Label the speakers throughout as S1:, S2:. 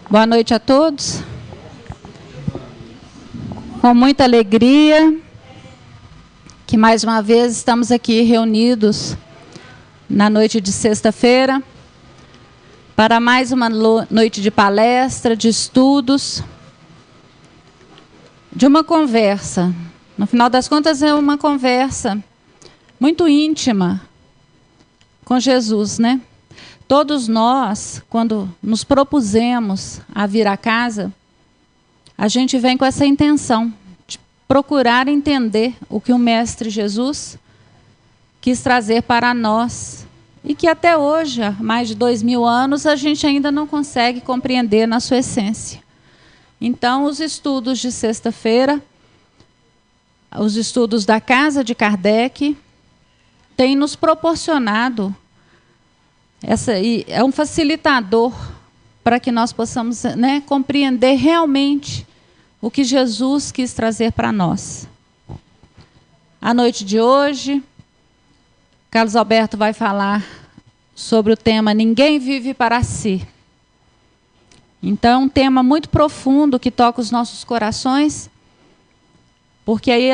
S1: Boa noite a todos. Com muita alegria que mais uma vez estamos aqui reunidos na noite de sexta-feira para mais uma noite de palestra, de estudos, de uma conversa. No final das contas, é uma conversa muito íntima com Jesus, né? Todos nós, quando nos propusemos a vir à casa, a gente vem com essa intenção de procurar entender o que o Mestre Jesus quis trazer para nós e que até hoje, há mais de 2000 anos, a gente ainda não consegue compreender na sua essência. Então, os estudos de sexta-feira, os estudos da Casa de Kardec, têm nos proporcionado é um facilitador para que nós possamos, né, compreender realmente o que Jesus quis trazer para nós. A noite de hoje, Carlos Alberto vai falar sobre o tema Ninguém Vive para Si. Então, é um tema muito profundo que toca os nossos corações, porque aí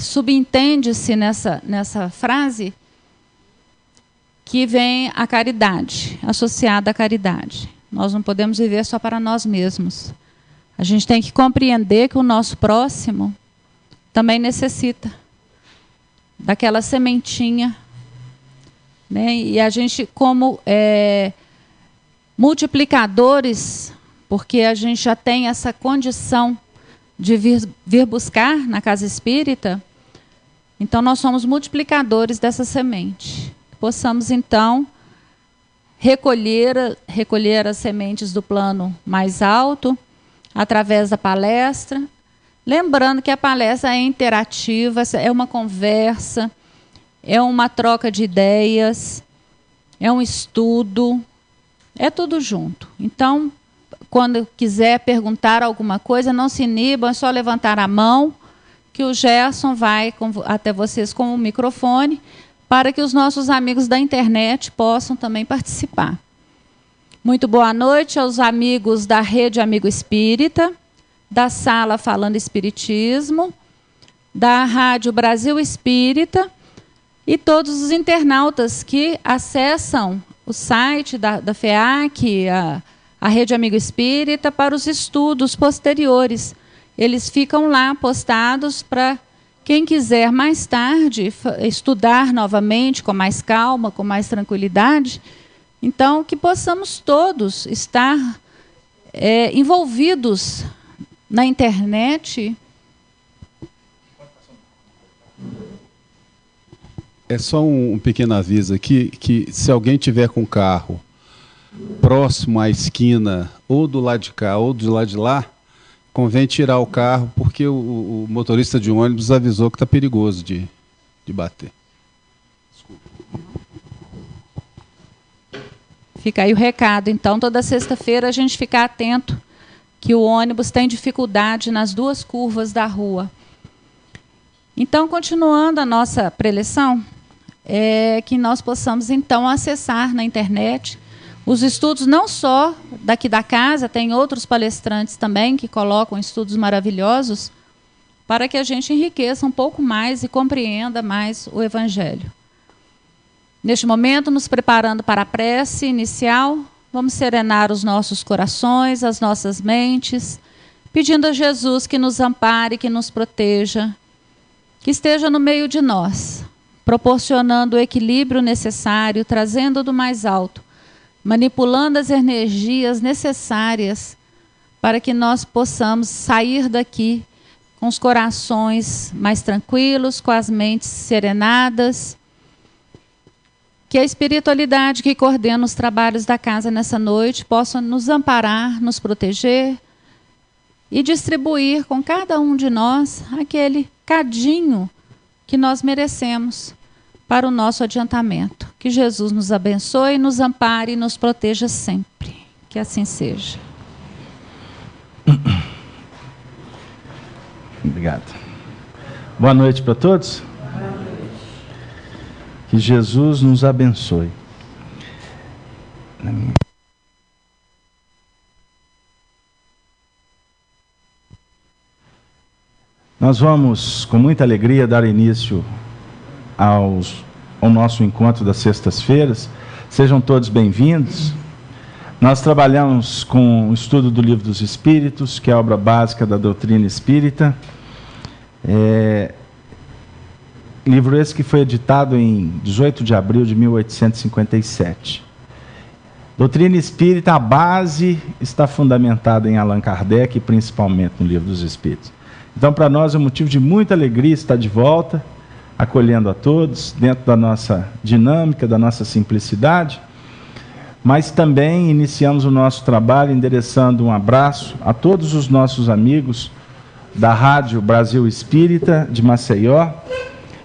S1: subentende-se nessa frase que vem a caridade, associada à caridade. Nós não podemos viver só para nós mesmos. A gente tem que compreender que o nosso próximo também necessita daquela sementinha, né? E a gente, como multiplicadores, porque a gente já tem essa condição de vir buscar na casa espírita, então nós somos multiplicadores dessa semente. Possamos, então, recolher as sementes do plano mais alto, através da palestra. Lembrando que a palestra é interativa, é uma conversa, é uma troca de ideias, é um estudo, é tudo junto. Então, quando quiser perguntar alguma coisa, não se inibam, é só levantar a mão, que o Gerson vai até vocês com o microfone, para que os nossos amigos da internet possam também participar. Muito boa noite aos amigos da Rede Amigo Espírita, da Sala Falando Espiritismo, da Rádio Brasil Espírita e todos os internautas que acessam o site da FEAC, a Rede Amigo Espírita, para os estudos posteriores. Eles ficam lá postados para quem quiser mais tarde estudar novamente, com mais calma, com mais tranquilidade. Então, que possamos todos estar envolvidos na internet.
S2: É só um pequeno aviso aqui, que se alguém tiver com o carro próximo à esquina, ou do lado de cá, ou do lado de lá, convém tirar o carro, porque o motorista de ônibus avisou que está perigoso de bater. Desculpa.
S1: Fica aí o recado. Então, toda sexta-feira a gente fica atento que o ônibus tem dificuldade nas duas curvas da rua. Então, continuando a nossa preleção, que nós possamos, então, acessar na internet os estudos, não só daqui da casa, tem outros palestrantes também que colocam estudos maravilhosos, para que a gente enriqueça um pouco mais e compreenda mais o Evangelho. Neste momento, nos preparando para a prece inicial, vamos serenar os nossos corações, as nossas mentes, pedindo a Jesus que nos ampare, que nos proteja, que esteja no meio de nós, proporcionando o equilíbrio necessário, trazendo do mais alto, manipulando as energias necessárias para que nós possamos sair daqui com os corações mais tranquilos, com as mentes serenadas. Que a espiritualidade que coordena os trabalhos da casa nessa noite possa nos amparar, nos proteger e distribuir com cada um de nós aquele cadinho que nós merecemos para o nosso adiantamento. Que Jesus nos abençoe, nos ampare e nos proteja sempre. Que assim seja.
S3: Obrigado. Boa noite para todos. Que Jesus nos abençoe. Nós vamos, com muita alegria, dar início ao nosso encontro das sextas-feiras. Sejam todos bem-vindos. Nós trabalhamos com o estudo do Livro dos Espíritos, que é a obra básica da doutrina espírita. Livro esse que foi editado em 18 de abril de 1857. Doutrina espírita, a base está fundamentada em Allan Kardec, principalmente no Livro dos Espíritos. Então, para nós é um motivo de muita alegria estar de volta, acolhendo a todos, dentro da nossa dinâmica, da nossa simplicidade, mas também iniciamos o nosso trabalho endereçando um abraço a todos os nossos amigos da Rádio Brasil Espírita de Maceió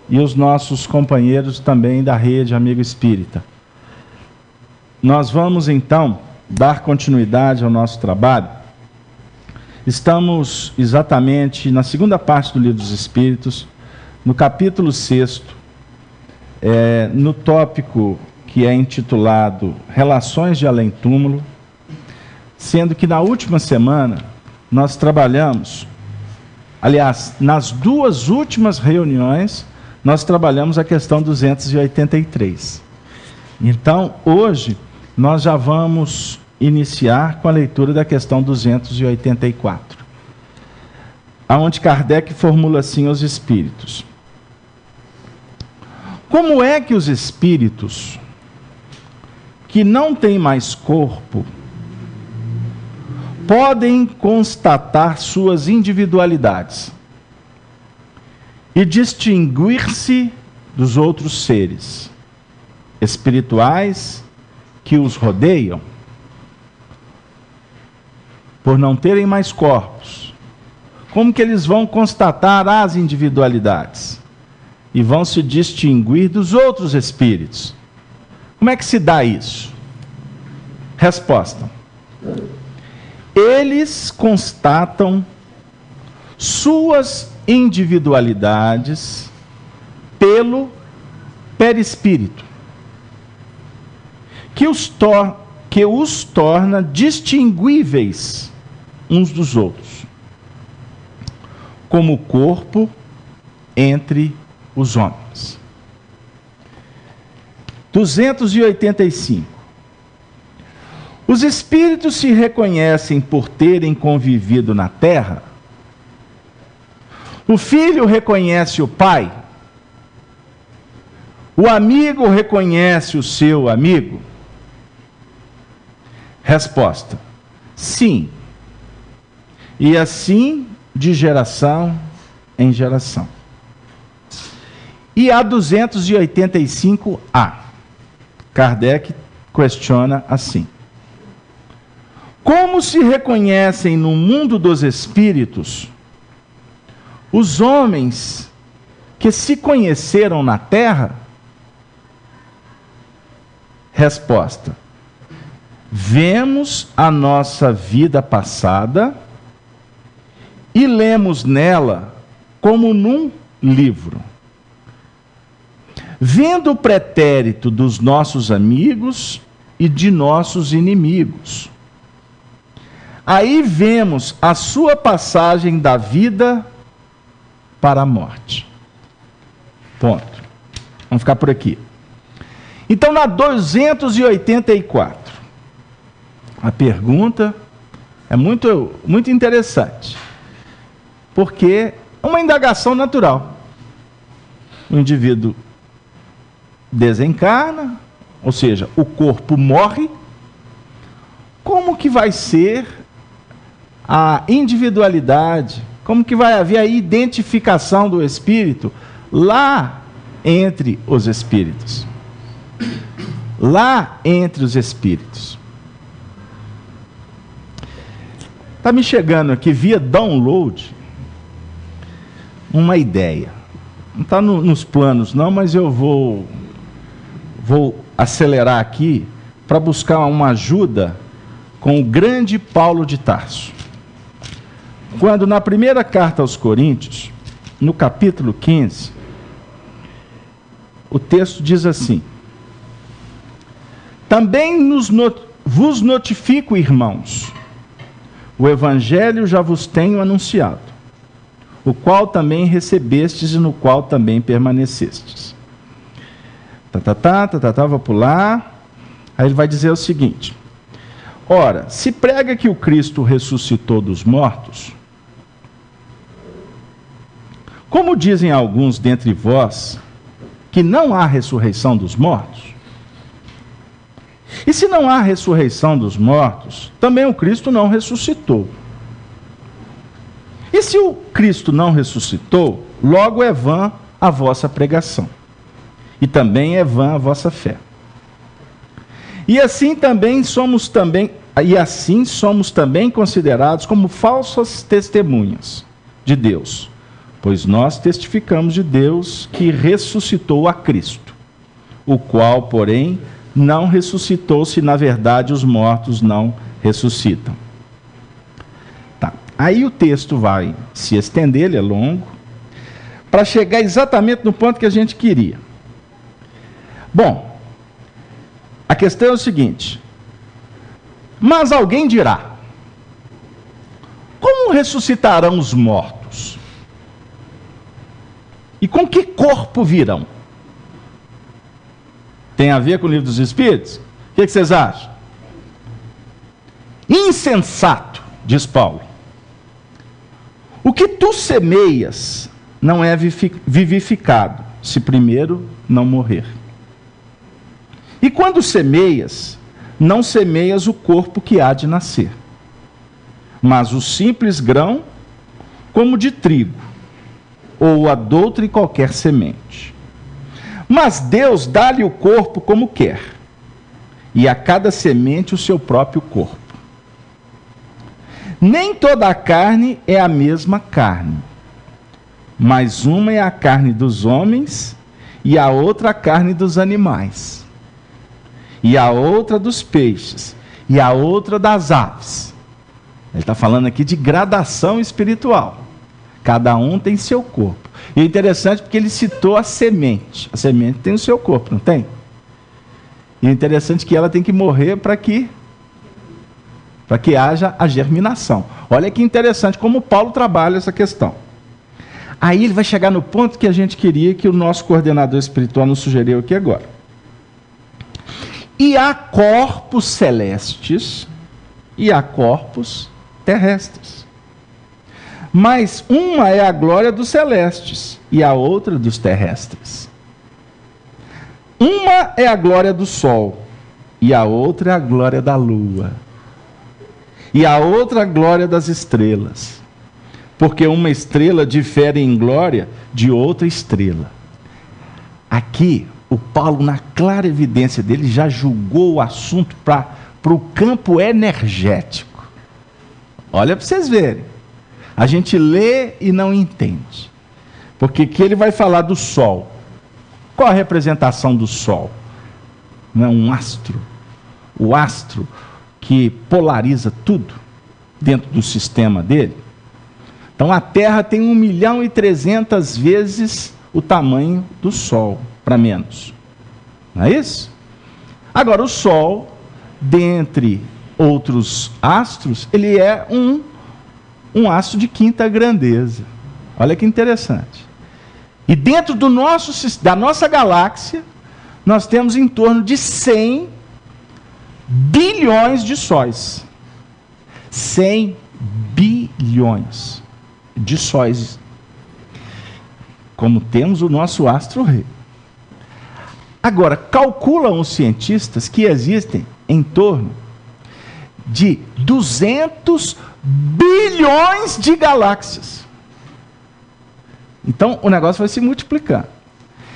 S3: e os nossos companheiros também da Rede Amigo Espírita. Nós vamos, então, dar continuidade ao nosso trabalho. Estamos exatamente na segunda parte do Livro dos Espíritos, no capítulo 6º, no tópico que é intitulado Relações de Além-Túmulo, sendo que na última semana nós trabalhamos, aliás, nas duas últimas reuniões, nós trabalhamos a questão 283. Então, hoje, nós já vamos iniciar com a leitura da questão 284, onde Kardec formula assim aos espíritos: como é que os espíritos que não têm mais corpo podem constatar suas individualidades e distinguir-se dos outros seres espirituais que os rodeiam, por não terem mais corpos? Como que eles vão constatar as individualidades e vão se distinguir dos outros espíritos? Como é que se dá isso? Resposta: eles constatam suas individualidades pelo perispírito, que os torna distinguíveis uns dos outros, como o corpo entre os homens. 285. Os espíritos se reconhecem por terem convivido na terra? O filho reconhece o pai? O amigo reconhece o seu amigo? Resposta: sim. E assim de geração em geração. E a 285A. Kardec questiona assim: como se reconhecem no mundo dos espíritos os homens que se conheceram na terra? Resposta: vemos a nossa vida passada e lemos nela como num livro, vendo o pretérito dos nossos amigos e de nossos inimigos. Aí vemos a sua passagem da vida para a morte. Ponto. Vamos ficar por aqui. Então, na 284, a pergunta é muito interessante, porque é uma indagação natural. O indivíduo desencarna, ou seja, o corpo morre. Como que vai ser a individualidade? Como que vai haver a identificação do espírito lá entre os espíritos? Lá entre os espíritos. Está me chegando aqui via download uma ideia. Não está nos planos não, mas eu vou acelerar aqui para buscar uma ajuda com o grande Paulo de Tarso. Quando na primeira carta aos Coríntios, no capítulo 15, o texto diz assim: também vos notifico, irmãos, o evangelho já vos tenho anunciado, o qual também recebestes e no qual também permanecestes. Vou pular. Aí ele vai dizer o seguinte: ora, se prega que o Cristo ressuscitou dos mortos, como dizem alguns dentre vós que não há ressurreição dos mortos? E se não há ressurreição dos mortos, também o Cristo não ressuscitou. E se o Cristo não ressuscitou, logo é vã a vossa pregação, e também é vã a vossa fé. E assim somos também considerados como falsas testemunhas de Deus, pois nós testificamos de Deus que ressuscitou a Cristo, o qual, porém, não ressuscitou, se na verdade os mortos não ressuscitam. Tá. Aí o texto vai se estender, ele é longo, para chegar exatamente no ponto que a gente queria. Bom, a questão é o seguinte: mas alguém dirá, como ressuscitarão os mortos? E com que corpo virão? Tem a ver com o livro dos Espíritos? O que vocês acham? Insensato, diz Paulo. O que tu semeias não é vivificado, se primeiro não morrer. E quando semeias, não semeias o corpo que há de nascer, mas o simples grão, como de trigo, ou a de outra e qualquer semente. Mas Deus dá-lhe o corpo como quer, e a cada semente o seu próprio corpo. Nem toda a carne é a mesma carne, mas uma é a carne dos homens, e a outra a carne dos animais, e a outra dos peixes, e a outra das aves. Ele está falando aqui de gradação espiritual. Cada um tem seu corpo. E é interessante porque ele citou a semente. A semente tem o seu corpo, não tem? E é interessante que ela tem que morrer para que haja a germinação. Olha que interessante como Paulo trabalha essa questão. Aí ele vai chegar no ponto que a gente queria, que o nosso coordenador espiritual nos sugeriu aqui agora. E há corpos celestes e há corpos terrestres. Mas uma é a glória dos celestes e a outra dos terrestres. Uma é a glória do sol e a outra é a glória da lua. E a outra a glória das estrelas. Porque uma estrela difere em glória de outra estrela. Aqui, o Paulo, na clara evidência dele, já julgou o assunto para o campo energético. Olha para vocês verem. A gente lê e não entende. Porque aqui ele vai falar do Sol. Qual a representação do Sol? Não é um astro. O astro que polariza tudo dentro do sistema dele. Então a Terra tem 1.300.000 vezes o tamanho do Sol, para menos. Não é isso? Agora o Sol, dentre outros astros, ele é um astro de quinta grandeza. Olha que interessante. E dentro da nossa galáxia, nós temos em torno de 100 bilhões de sóis. 100 bilhões de sóis. Como temos o nosso astro-rei. Agora, calculam os cientistas que existem em torno de 200 bilhões de galáxias. Então, o negócio vai se multiplicar.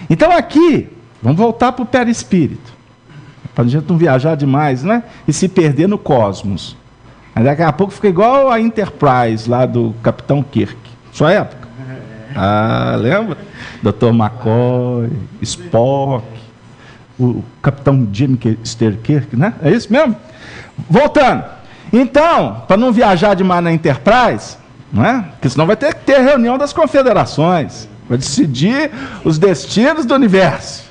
S3: Então, aqui, vamos voltar para o perispírito. Para a gente não viajar demais, né? E se perder no cosmos. Mas daqui a pouco fica igual a Enterprise, lá do Capitão Kirk. Sua época? Ah, lembra? Dr. McCoy, Spock, o Capitão Jim Kirk, né? É isso mesmo? Voltando. Então, para não viajar demais na Enterprise, não é? Porque senão vai ter que ter reunião das confederações, vai decidir os destinos do universo.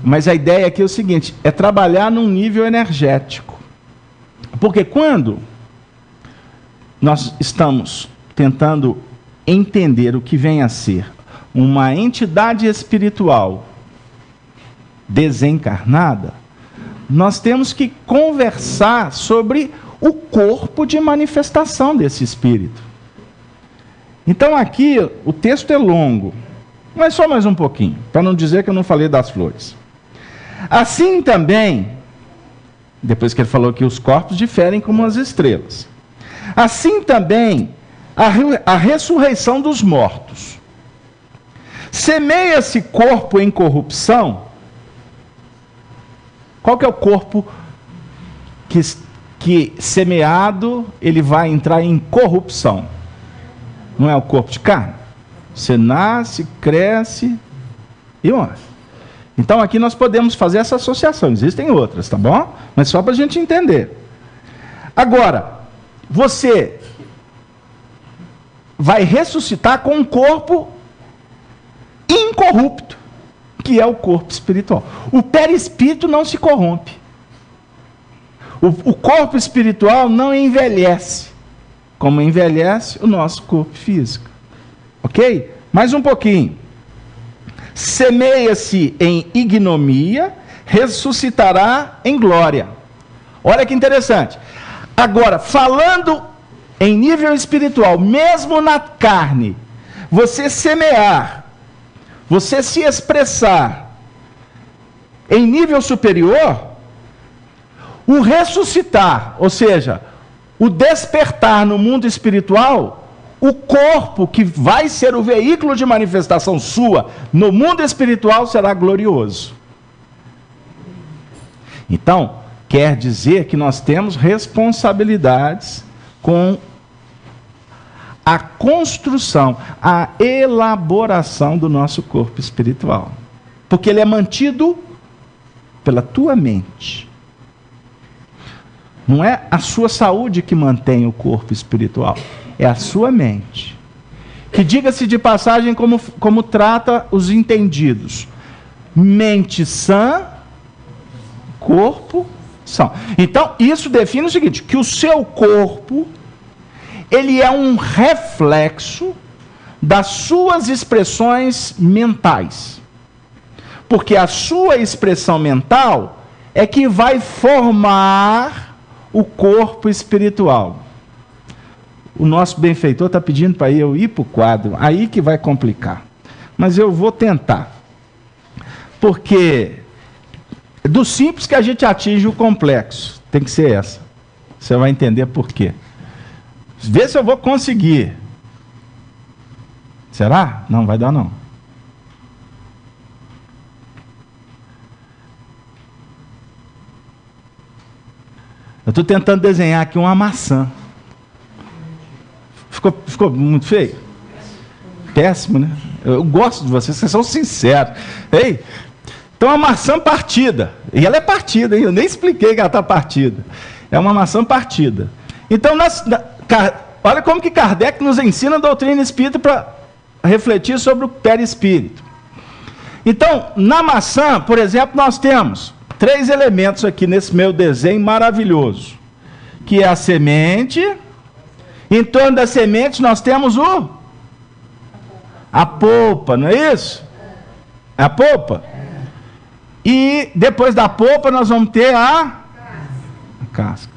S3: Mas a ideia aqui é o seguinte, é trabalhar num nível energético. Porque quando nós estamos tentando entender o que vem a ser uma entidade espiritual desencarnada, nós temos que conversar sobre o corpo de manifestação desse espírito. Então aqui o texto é longo, mas só mais um pouquinho, para não dizer que eu não falei das flores. Assim também, depois que ele falou que os corpos diferem como as estrelas, assim também a ressurreição dos mortos. Semeia-se corpo em corrupção. Qual que é o corpo que semeado ele vai entrar em corrupção? Não é o corpo de carne? Você nasce, cresce e morre. Então aqui nós podemos fazer essa associação. Existem outras, tá bom? Mas só para a gente entender. Agora, você vai ressuscitar com um corpo incorrupto, que é o corpo espiritual. O perispírito não se corrompe. O corpo espiritual não envelhece, como envelhece o nosso corpo físico. Ok? Mais um pouquinho. Semeia-se em ignomia, ressuscitará em glória. Olha que interessante. Agora, falando em nível espiritual, mesmo na carne, você semear, você se expressar em nível superior, o ressuscitar, ou seja, o despertar no mundo espiritual, o corpo que vai ser o veículo de manifestação sua no mundo espiritual será glorioso. Então, quer dizer que nós temos responsabilidades com a construção, a elaboração do nosso corpo espiritual. Porque ele é mantido pela tua mente. Não é a sua saúde que mantém o corpo espiritual, é a sua mente. Que, diga-se de passagem, como trata os entendidos. Mente sã, corpo são. Então, isso define o seguinte, que o seu corpo, ele é um reflexo das suas expressões mentais. Porque a sua expressão mental é que vai formar o corpo espiritual. O nosso benfeitor está pedindo para eu ir para o quadro, aí que vai complicar. Mas eu vou tentar. Porque do simples que a gente atinge o complexo. Tem que ser essa. Você vai entender por quê. Vê se eu vou conseguir. Será? Não, vai dar não. Eu estou tentando desenhar aqui uma maçã. Ficou muito feio? Péssimo, né? Eu gosto de vocês são sinceros. Ei, então uma maçã partida. E ela é partida, hein? Eu nem expliquei que ela está partida. É uma maçã partida. Então, olha como que Kardec nos ensina a doutrina espírita para refletir sobre o perispírito. Então, na maçã, por exemplo, nós temos 3 elementos aqui nesse meu desenho maravilhoso, que é a semente. Em torno da semente nós temos a polpa, não é isso? A polpa. E depois da polpa nós vamos ter a casca.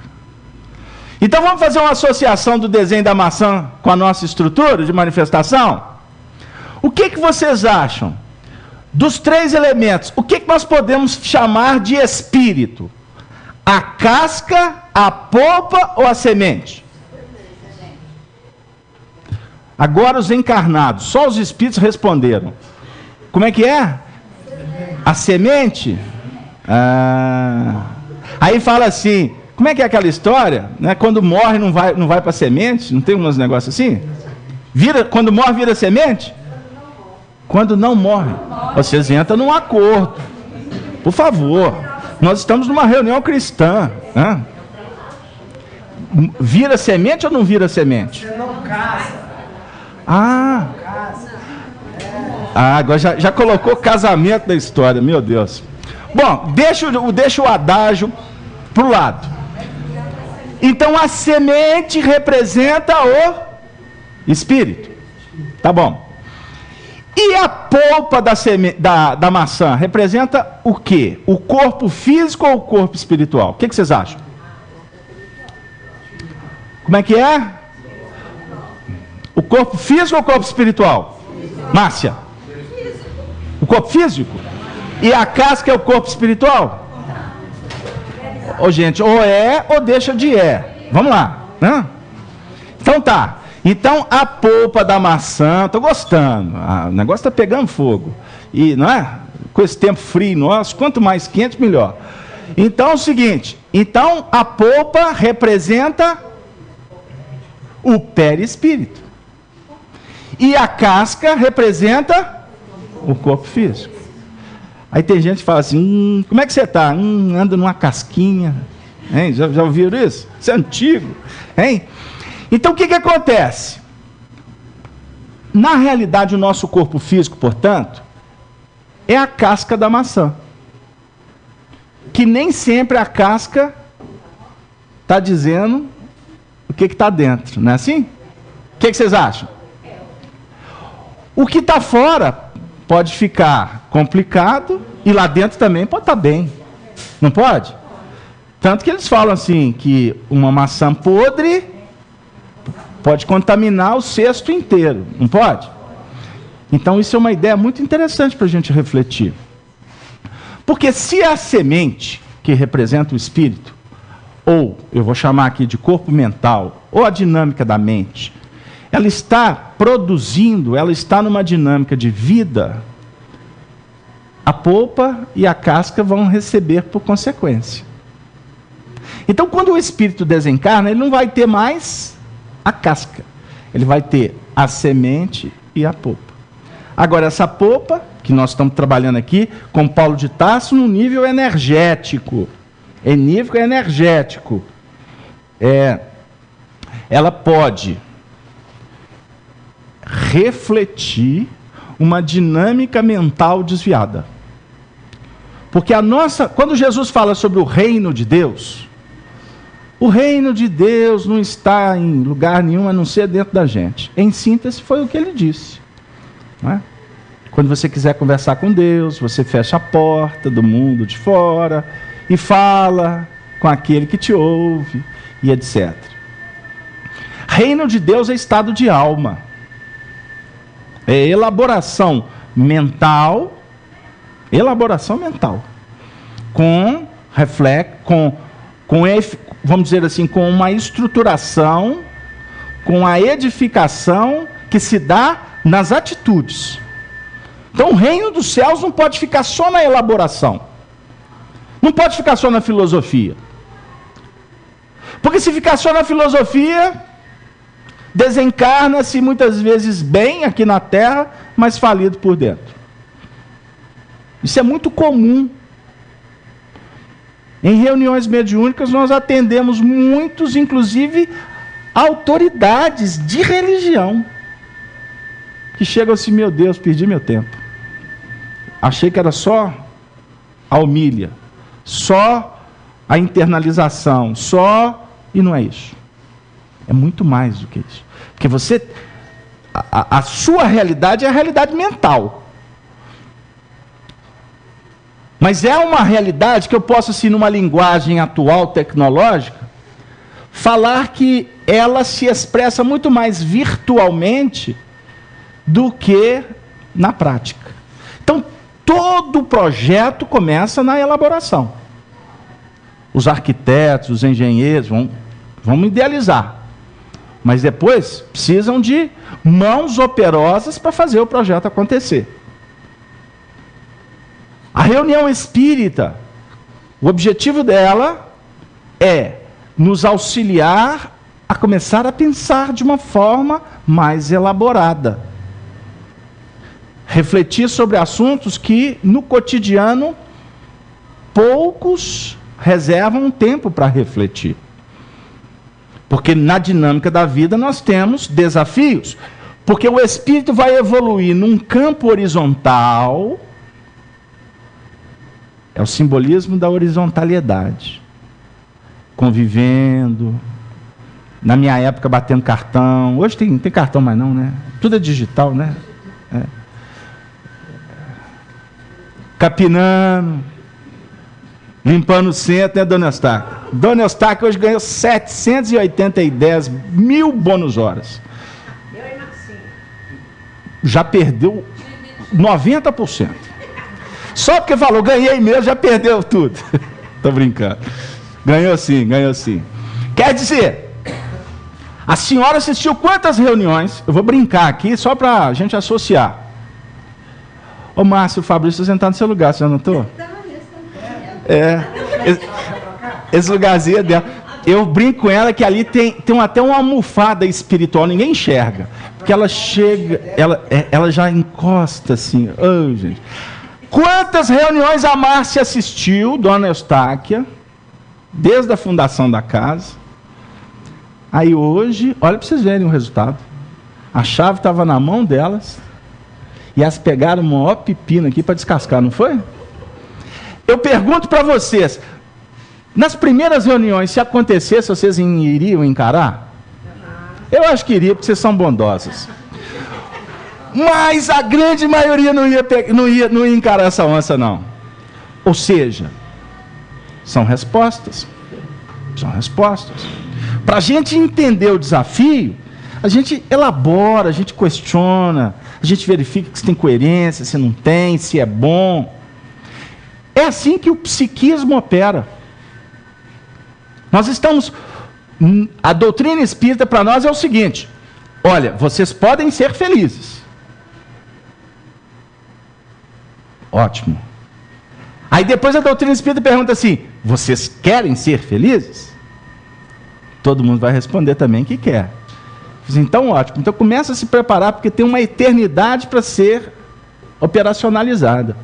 S3: Então vamos fazer uma associação do desenho da maçã com a nossa estrutura de manifestação? O que vocês acham? Dos 3 elementos, o que nós podemos chamar de espírito? A casca, a polpa ou a semente? Agora os encarnados, só os espíritos responderam. Como é que é? A semente? Aí fala assim, como é que é aquela história? Né? Quando morre não vai para a semente? Não tem uns negócios assim? Quando morre vira semente? Quando não morre, vocês entram num acordo. Por favor, nós estamos numa reunião cristã. Né? Vira semente ou não vira semente? Você não casa. Agora já colocou casamento na história, meu Deus. Bom, deixa o adágio para o lado. Então a semente representa o espírito. Tá bom. E a polpa da maçã representa o quê? O corpo físico ou o corpo espiritual? O que vocês acham? Como é que é? O corpo físico ou o corpo espiritual? Márcia? O corpo físico? E a casca é o corpo espiritual? Ô, gente, ou é ou deixa de é. Vamos lá, né? Então tá. Então a polpa da maçã, tô gostando. O negócio tá pegando fogo. E não é? Com esse tempo frio nosso, quanto mais quente, melhor. Então é o seguinte, então a polpa representa o perispírito. E a casca representa o corpo físico. Aí tem gente que fala assim, como é que você está? Anda numa casquinha. Hein? Já ouviram isso? Isso é antigo. Hein? Então o que acontece? Na realidade, o nosso corpo físico, portanto, é a casca da maçã. Que nem sempre a casca está dizendo o que está dentro, não é assim? O que vocês acham? O que está fora pode ficar complicado e lá dentro também pode estar bem. Não pode? Tanto que eles falam assim, que uma maçã podre pode contaminar o cesto inteiro. Não pode? Então isso é uma ideia muito interessante para a gente refletir. Porque se a semente, que representa o espírito, ou eu vou chamar aqui de corpo mental, ou a dinâmica da mente, ela está produzindo, ela está numa dinâmica de vida, a polpa e a casca vão receber por consequência. Então, quando o espírito desencarna, ele não vai ter mais a casca, ele vai ter a semente e a polpa. Agora, essa polpa, que nós estamos trabalhando aqui, com Paulo de Tarso, no nível energético, ela pode refletir uma dinâmica mental desviada. Porque quando Jesus fala sobre o reino de Deus, o reino de Deus não está em lugar nenhum a não ser dentro da gente. Em síntese, foi o que ele disse. Não é? Quando você quiser conversar com Deus, você fecha a porta do mundo de fora e fala com aquele que te ouve e etc. Reino de Deus é estado de alma. É elaboração mental, vamos dizer assim, com uma estruturação, com a edificação que se dá nas atitudes. Então o reino dos céus não pode ficar só na elaboração, não pode ficar só na filosofia, porque se ficar só na filosofia, desencarna-se muitas vezes bem aqui na Terra, mas falido por dentro. Isso é muito comum. Em reuniões mediúnicas nós atendemos muitos, inclusive autoridades de religião, que chegam assim, meu Deus, perdi meu tempo. Achei que era só a humilha, só a internalização, e não é isso. É muito mais do que isso. Porque a sua realidade é a realidade mental. Mas é uma realidade que eu posso, assim, numa linguagem atual, tecnológica, falar que ela se expressa muito mais virtualmente do que na prática. Então, todo projeto começa na elaboração. Os arquitetos, os engenheiros vão idealizar. Mas depois precisam de mãos operosas para fazer o projeto acontecer. A reunião espírita, o objetivo dela é nos auxiliar a começar a pensar de uma forma mais elaborada. Refletir sobre assuntos que, no cotidiano, poucos reservam tempo para refletir. Porque na dinâmica da vida nós temos desafios. Porque o espírito vai evoluir num campo horizontal. É o simbolismo da horizontalidade. Convivendo, Na minha época, batendo cartão. Hoje tem cartão, mas não, né? Tudo é digital, né? Capinando, limpando o centro, né, Dona Eustáquia? Dona Eustáquia hoje ganhou 710 mil bônus horas. Já perdeu 90%. Só porque falou, ganhei mesmo, já perdeu tudo. Tô brincando. Ganhou sim, ganhou sim. Quer dizer, a senhora assistiu quantas reuniões? Eu vou brincar aqui só para a gente associar. Ô Márcio, o Fabrício sentado no seu lugar, você já notou? Esse lugarzinho é dela. Eu brinco com ela que ali tem até uma almofada espiritual, ninguém enxerga. Porque ela chega, ela já encosta assim. Oh, gente. Quantas reuniões a Márcia assistiu, Dona Eustáquia, desde a fundação da casa? Aí hoje, olha para vocês verem o resultado. A chave estava na mão delas e elas pegaram uma maior pepino aqui para descascar, não foi? Eu pergunto para vocês, nas primeiras reuniões, se acontecesse, vocês iriam encarar? Eu acho que iria, porque vocês são bondosas. Mas a grande maioria não ia encarar essa onça, não. Ou seja, são respostas. São respostas. Para a gente entender o desafio, a gente elabora, a gente questiona, a gente verifica se tem coerência, se não tem, se é bom. É assim que o psiquismo opera. Nós estamos... A doutrina espírita para nós é o seguinte: olha, vocês podem ser felizes. Ótimo. Aí depois a doutrina espírita pergunta assim: vocês querem ser felizes? Todo mundo vai responder também que quer. Então ótimo, então começa a se preparar, porque tem uma eternidade para ser operacionalizada.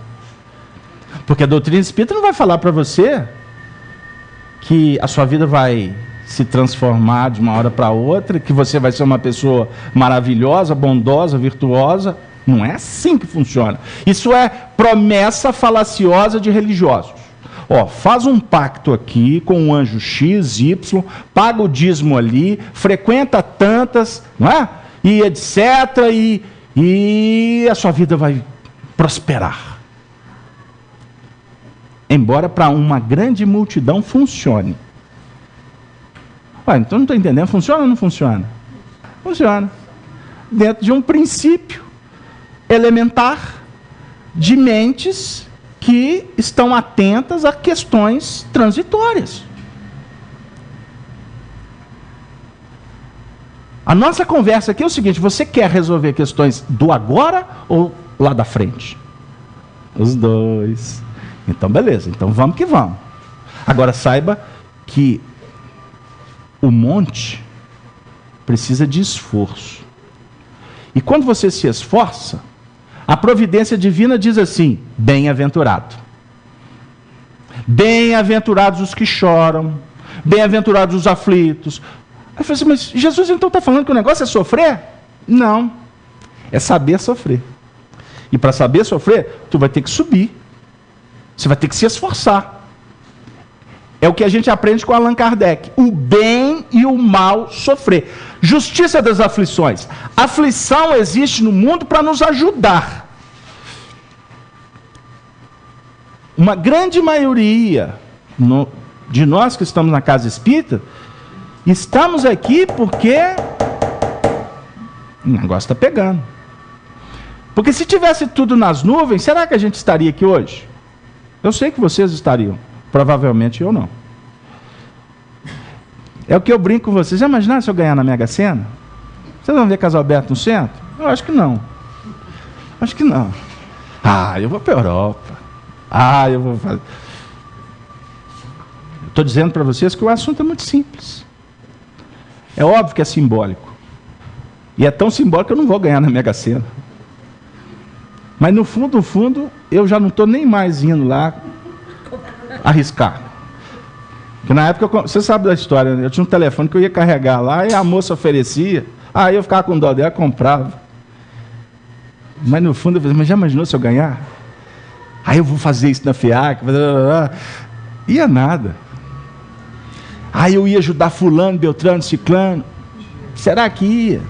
S3: Porque a doutrina espírita não vai falar para você que a sua vida vai se transformar de uma hora para outra, que você vai ser uma pessoa maravilhosa, bondosa, virtuosa. Não é assim que funciona. Isso é promessa falaciosa de religiosos. Ó, faz um pacto aqui com o anjo X, Y, paga o dízimo ali, frequenta tantas, não é? E etc. E a sua vida vai prosperar. Embora para uma grande multidão funcione. Ué, então não estou entendendo, funciona ou não funciona? Funciona. Dentro de um princípio elementar de mentes que estão atentas a questões transitórias. A nossa conversa aqui é o seguinte: você quer resolver questões do agora ou lá da frente? Os dois. Então beleza, então vamos que vamos. Agora saiba que o monte precisa de esforço. E quando você se esforça, a providência divina diz assim: bem-aventurado. Bem-aventurados os que choram, bem-aventurados os aflitos. Aí eu falei assim: mas Jesus então está falando que o negócio é sofrer? Não, é saber sofrer. E para saber sofrer, tu vai ter que subir. Você vai ter que se esforçar. É o que a gente aprende com Allan Kardec: o bem e o mal sofrer. Justiça das aflições. Aflição existe no mundo para nos ajudar. Uma grande maioria de nós que estamos na casa espírita, estamos aqui porque o negócio está pegando. Porque se tivesse tudo nas nuvens, será que a gente estaria aqui hoje? Eu sei que vocês estariam. Provavelmente eu não. É o que eu brinco com vocês. Já imaginaram se eu ganhar na Mega Sena? Vocês vão ver Casalberto no centro? Eu acho que não. Acho que não. Ah, eu vou para a Europa. Ah, eu vou fazer. Estou dizendo para vocês que o assunto é muito simples. É óbvio que é simbólico. E é tão simbólico que eu não vou ganhar na Mega Sena. Mas no fundo, eu já não estou nem mais indo lá arriscar. Porque na época, você sabe da história, né? Eu tinha um telefone que eu ia carregar lá e a moça oferecia. Aí eu ficava com dó dela, comprava. Mas no fundo eu falei: mas já imaginou se eu ganhar? Aí eu vou fazer isso na FIAC. Ia nada. eu ia ajudar fulano, beltrano, ciclano. Será que ia?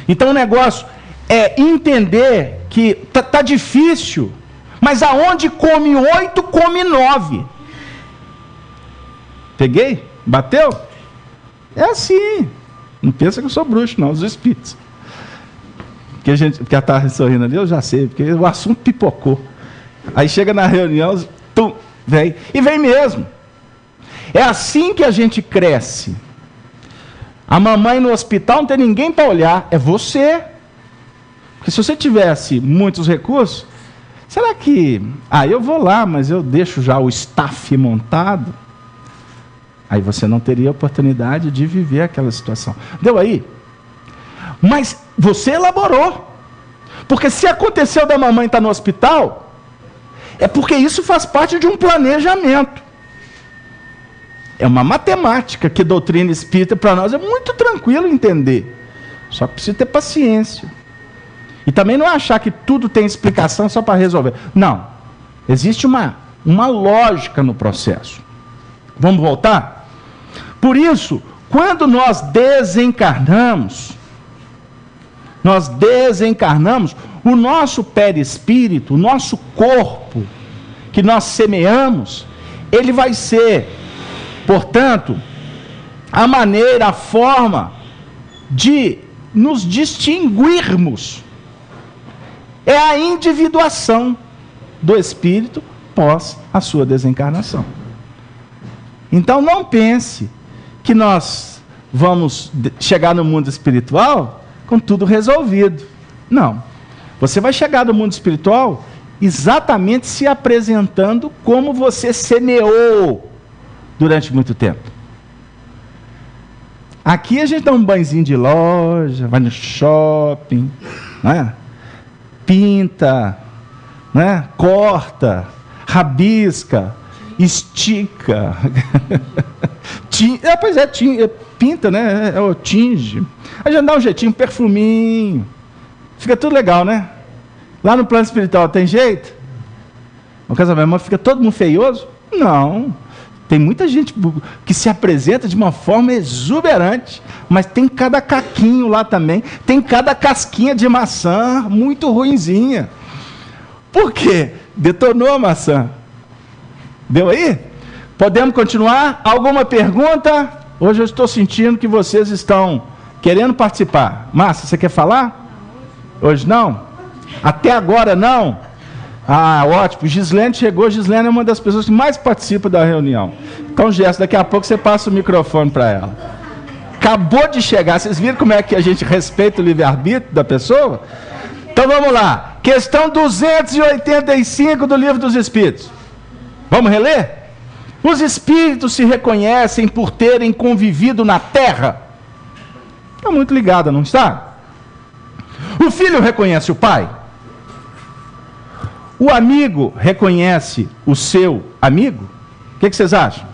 S3: Então o negócio é entender que tá difícil, mas aonde come 8, come 9. Peguei? Bateu? É assim. Não pensa que eu sou bruxo, não, os espíritos. Porque ela está sorrindo ali, eu já sei, porque o assunto pipocou. Aí chega na reunião, vem. E vem mesmo. É assim que a gente cresce. A mamãe no hospital não tem ninguém para olhar, é você. Porque se você tivesse muitos recursos, será que... eu vou lá, mas eu deixo já o staff montado. Aí você não teria oportunidade de viver aquela situação. Deu aí? Mas você elaborou. Porque se aconteceu da mamãe estar no hospital, é porque isso faz parte de um planejamento. É uma matemática que a doutrina espírita para nós é muito tranquilo entender. Só que precisa ter paciência. E também não é achar que tudo tem explicação só para resolver. Não. Existe uma lógica no processo. Vamos voltar? Por isso, quando nós desencarnamos, o nosso perispírito, o nosso corpo, que nós semeamos, ele vai ser, portanto, a maneira, a forma de nos distinguirmos. É a individuação do espírito pós a sua desencarnação. Então não pense que nós vamos chegar no mundo espiritual com tudo resolvido. Não. Você vai chegar no mundo espiritual exatamente se apresentando como você semeou durante muito tempo. Aqui a gente dá um banhozinho de loja, vai no shopping, né? Pinta, né? Corta, rabisca, estica. Pinta, né? Tinge. A gente dá um jeitinho, perfuminho. Fica tudo legal, né? Lá no plano espiritual tem jeito? No casamento fica todo mundo feioso? Não. Tem muita gente que se apresenta de uma forma exuberante, mas tem cada caquinho lá também, tem cada casquinha de maçã muito ruinzinha. Por quê? Detonou a maçã. Deu aí? Podemos continuar? Alguma pergunta? Hoje eu estou sentindo que vocês estão querendo participar. Márcia, você quer falar? Hoje não? Até agora não? Ótimo. Gislene chegou. Gislene é uma das pessoas que mais participa da reunião. Então, Gerson, daqui a pouco você passa o microfone para ela. Acabou de chegar. Vocês viram como é que a gente respeita o livre-arbítrio da pessoa? Então, vamos lá. Questão 285 do Livro dos Espíritos. Vamos reler? Os espíritos se reconhecem por terem convivido na Terra. Está muito ligada, não está? O filho reconhece o pai? O amigo reconhece o seu amigo? O que vocês acham?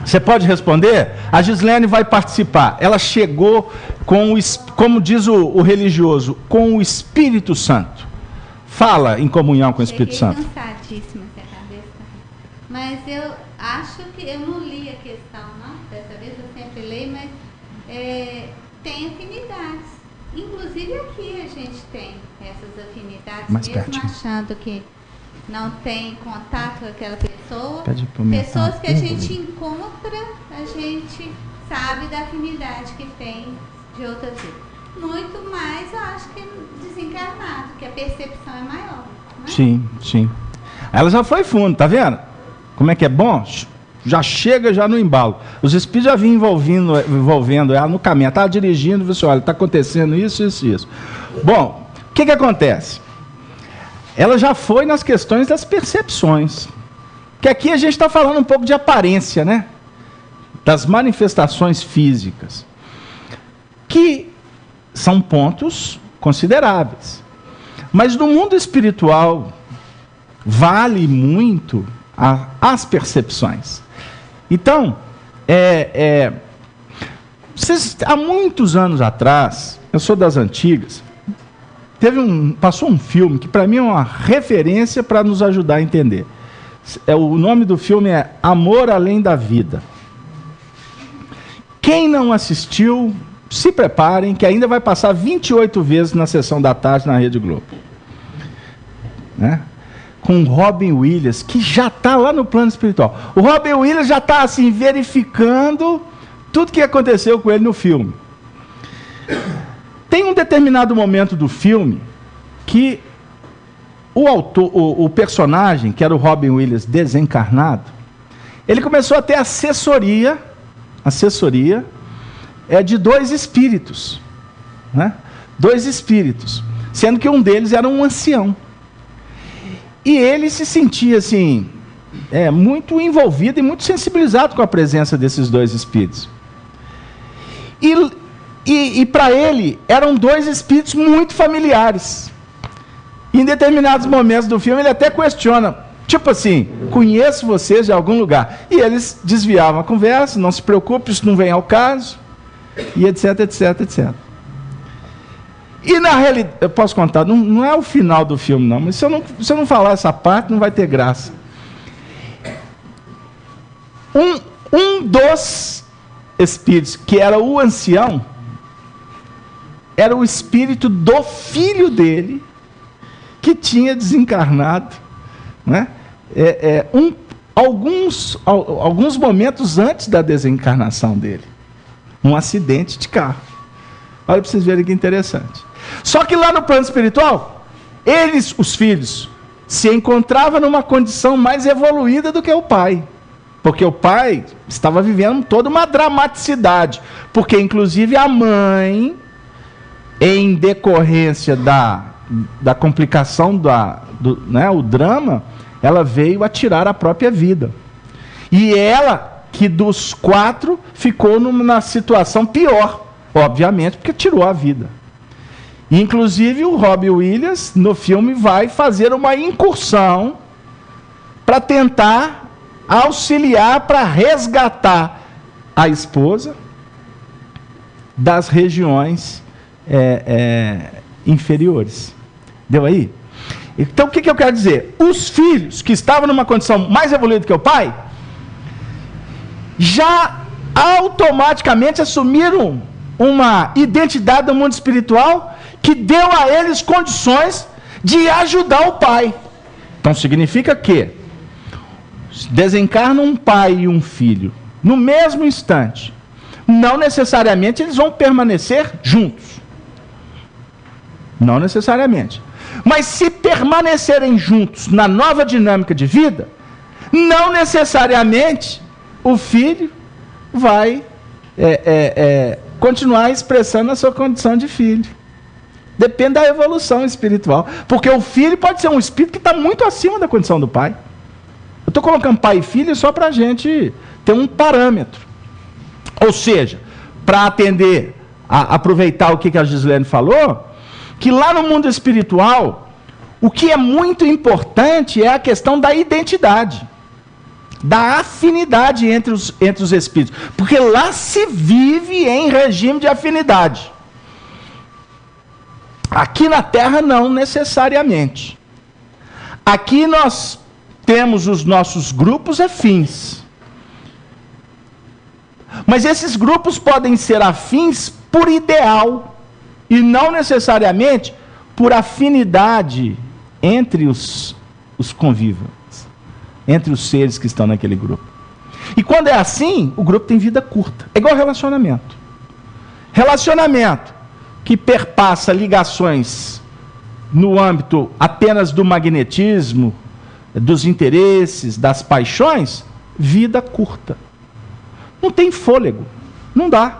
S3: Você pode responder? A Gislene vai participar. Ela chegou com, como diz o religioso, com o Espírito Santo. Fala em comunhão com o Espírito Santo.
S4: Cansadíssima essa cabeça. Mas eu acho que eu não li a questão, não. Dessa vez eu sempre leio, mas tem afinidades. Inclusive aqui a gente tem essas afinidades,
S3: mais
S4: mesmo
S3: pertinho,
S4: achando que não tem contato com aquela pessoa.
S3: Pessoas
S4: que a gente encontra, a gente sabe da afinidade que tem de outras vezes. Muito mais, eu acho que desencarnado, que a percepção é maior. Não é?
S3: Sim, sim. Ela já foi fundo, tá vendo? Como é que é bom? Já chega já no embalo. Os espíritos já vinham envolvendo ela no caminho. Ela estava dirigindo e disse, olha, está acontecendo isso, isso, isso. Bom, o que acontece? Ela já foi nas questões das percepções. Que aqui a gente está falando um pouco de aparência, né? Das manifestações físicas. Que são pontos consideráveis. Mas no mundo espiritual, vale muito as percepções. Então, há muitos anos atrás, eu sou das antigas, passou um filme que para mim é uma referência para nos ajudar a entender. O nome do filme é Amor Além da Vida. Quem não assistiu, se preparem, que ainda vai passar 28 vezes na sessão da tarde na Rede Globo. Né? Com Robin Williams, que já está lá no plano espiritual. O Robin Williams já está assim, verificando tudo que aconteceu com ele no filme. Tem um determinado momento do filme que o personagem, que era o Robin Williams desencarnado, ele começou a ter assessoria de 2 espíritos, né? 2 espíritos, sendo que um deles era um ancião. E ele se sentia assim, muito envolvido e muito sensibilizado com a presença desses 2 espíritos. E para ele, eram 2 espíritos muito familiares. Em determinados momentos do filme, ele até questiona, tipo assim, conheço vocês de algum lugar. E eles desviavam a conversa, não se preocupe, isso não vem ao caso, e etc, etc, etc. E na realidade, eu posso contar, não é o final do filme não, mas se eu não falar essa parte, não vai ter graça. Um dos espíritos, que era o ancião, era o espírito do filho dele, que tinha desencarnado, né? Alguns momentos antes da desencarnação dele. Um acidente de carro. Olha para vocês verem que interessante. Só que lá no plano espiritual, eles, os filhos, se encontravam numa condição mais evoluída do que o pai. Porque o pai estava vivendo toda uma dramaticidade. Porque, inclusive, a mãe, em decorrência da complicação o drama, ela veio a tirar a própria vida. E ela, que dos 4, ficou numa situação pior, obviamente, porque tirou a vida. E, inclusive, o Robin Williams, no filme, vai fazer uma incursão para tentar auxiliar, para resgatar a esposa das regiões inferiores. Deu aí? Então, o que eu quero dizer? Os filhos que estavam numa condição mais evoluída que o pai, já automaticamente assumiram uma identidade do mundo espiritual que deu a eles condições de ajudar o pai. Então, significa que desencarna um pai e um filho no mesmo instante. Não necessariamente eles vão permanecer juntos. Não necessariamente. Mas se permanecerem juntos na nova dinâmica de vida, não necessariamente o filho vai continuar expressando a sua condição de filho. Depende da evolução espiritual. Porque o filho pode ser um espírito que está muito acima da condição do pai. Eu estou colocando pai e filho só para a gente ter um parâmetro. Ou seja, para atender, aproveitar o que a Gislene falou, que lá no mundo espiritual, o que é muito importante é a questão da identidade, da afinidade entre os espíritos. Porque lá se vive em regime de afinidade. Aqui na Terra, não necessariamente. Aqui nós temos os nossos grupos afins. Mas esses grupos podem ser afins por ideal e não necessariamente por afinidade entre os conviventes, entre os seres que estão naquele grupo. E quando é assim, o grupo tem vida curta. É igual relacionamento. Relacionamento que perpassa ligações no âmbito apenas do magnetismo, dos interesses, das paixões, vida curta. Não tem fôlego. Não dá.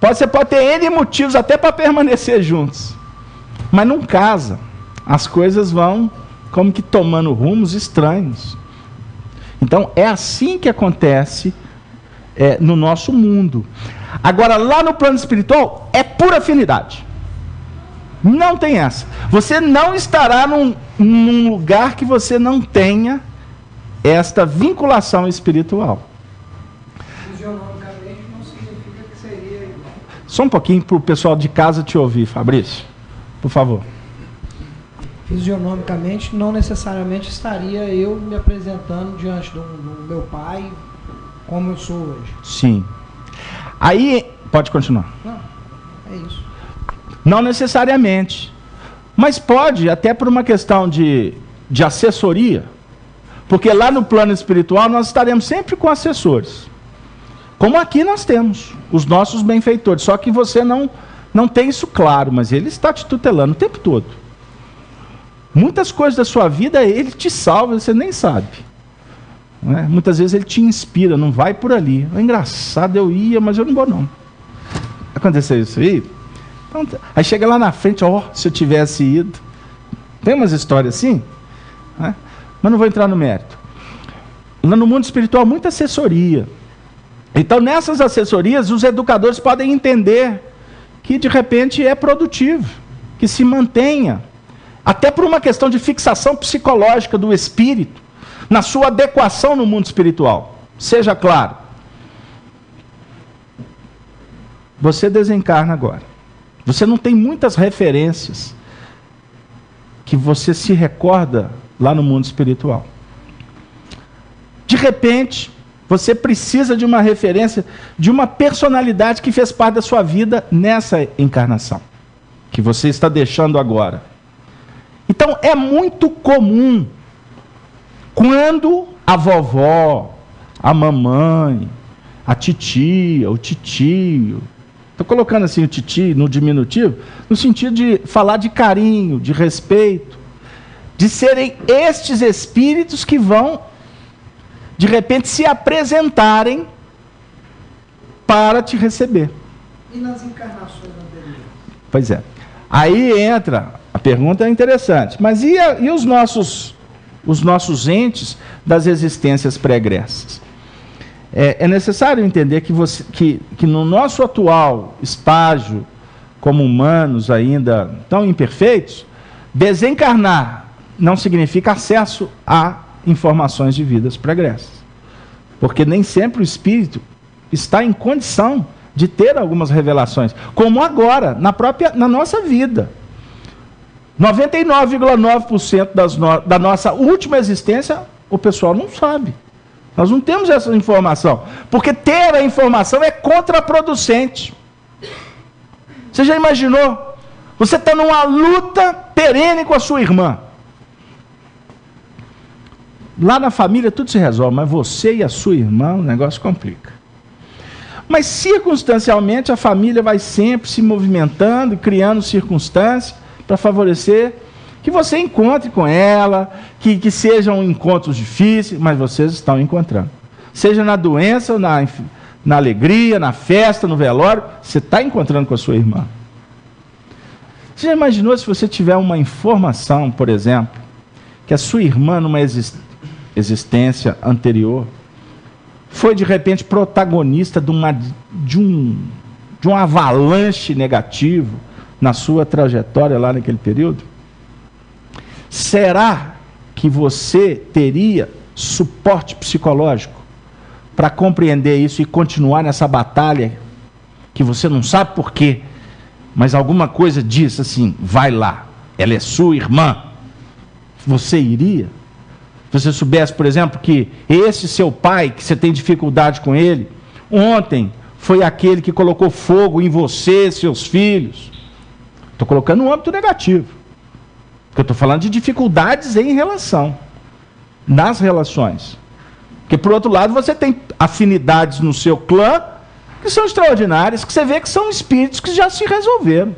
S3: Você pode ter N motivos até para permanecer juntos. Mas não casa. As coisas vão como que tomando rumos estranhos. Então, é assim que acontece no nosso mundo. Agora, lá no plano espiritual, é pura afinidade. Não tem essa. Você não estará num lugar que você não tenha esta vinculação espiritual.
S5: Fisionomicamente não significa que seria igual.
S3: Só um pouquinho para o pessoal de casa te ouvir, Fabrício. por favor.
S5: Fisionomicamente, não necessariamente estaria eu me apresentando diante do meu pai como eu sou hoje.
S3: Sim. Aí, pode continuar.
S5: Não, é isso.
S3: Não necessariamente. Mas pode, até por uma questão de assessoria. Porque lá no plano espiritual nós estaremos sempre com assessores. Como aqui nós temos os nossos benfeitores. Só que você não tem isso claro, mas ele está te tutelando o tempo todo. Muitas coisas da sua vida ele te salva, você nem sabe. Não é? Muitas vezes ele te inspira, não vai por ali. É engraçado, eu ia, mas eu não vou não. Aconteceu isso aí? Então, aí chega lá na frente, se eu tivesse ido. Tem umas histórias assim, né? Mas não vou entrar no mérito. Lá no mundo espiritual, muita assessoria. Então, nessas assessorias, os educadores podem entender que, de repente, é produtivo, que se mantenha, até por uma questão de fixação psicológica do espírito, na sua adequação no mundo espiritual. Seja claro. Você desencarna agora. Você não tem muitas referências que você se recorda lá no mundo espiritual. De repente, você precisa de uma referência, de uma personalidade que fez parte da sua vida nessa encarnação, que você está deixando agora. Então, é muito comum, quando a vovó, a mamãe, a titia, o titio, estou colocando assim o titio no diminutivo, no sentido de falar de carinho, de respeito, de serem estes espíritos que vão, de repente, se apresentarem para te receber.
S5: E nas encarnações anteriores?
S3: Pois é. Aí entra, a pergunta é interessante, mas e os nossos entes das existências pregressas? É necessário entender que no nosso atual estágio, como humanos ainda tão imperfeitos, desencarnar não significa acesso a informações de vidas pregressas. Porque nem sempre o espírito está em condição de ter algumas revelações, como agora, na nossa vida. 99,9% da nossa última existência, o pessoal não sabe. Nós não temos essa informação, porque ter a informação é contraproducente. Você já imaginou? Você está numa luta perene com a sua irmã. Lá na família tudo se resolve, mas você e a sua irmã, o negócio complica. Mas circunstancialmente a família vai sempre se movimentando e criando circunstâncias para favorecer que você encontre com ela, que sejam encontros difíceis, mas vocês estão encontrando. Seja na doença, ou na alegria, na festa, no velório, você está encontrando com a sua irmã. Você já imaginou se você tiver uma informação, por exemplo, que a sua irmã, numa existência anterior, foi de repente protagonista de um avalanche negativo na sua trajetória lá naquele período? Será que você teria suporte psicológico para compreender isso e continuar nessa batalha que você não sabe por quê, mas alguma coisa diz assim, vai lá, ela é sua irmã? Você iria? Se você soubesse, por exemplo, que esse seu pai, que você tem dificuldade com ele, ontem foi aquele que colocou fogo em você, seus filhos. Estou colocando um âmbito negativo. Porque eu estou falando de dificuldades em relação, nas relações. Porque, por outro lado, você tem afinidades no seu clã que são extraordinárias, que você vê que são espíritos que já se resolveram.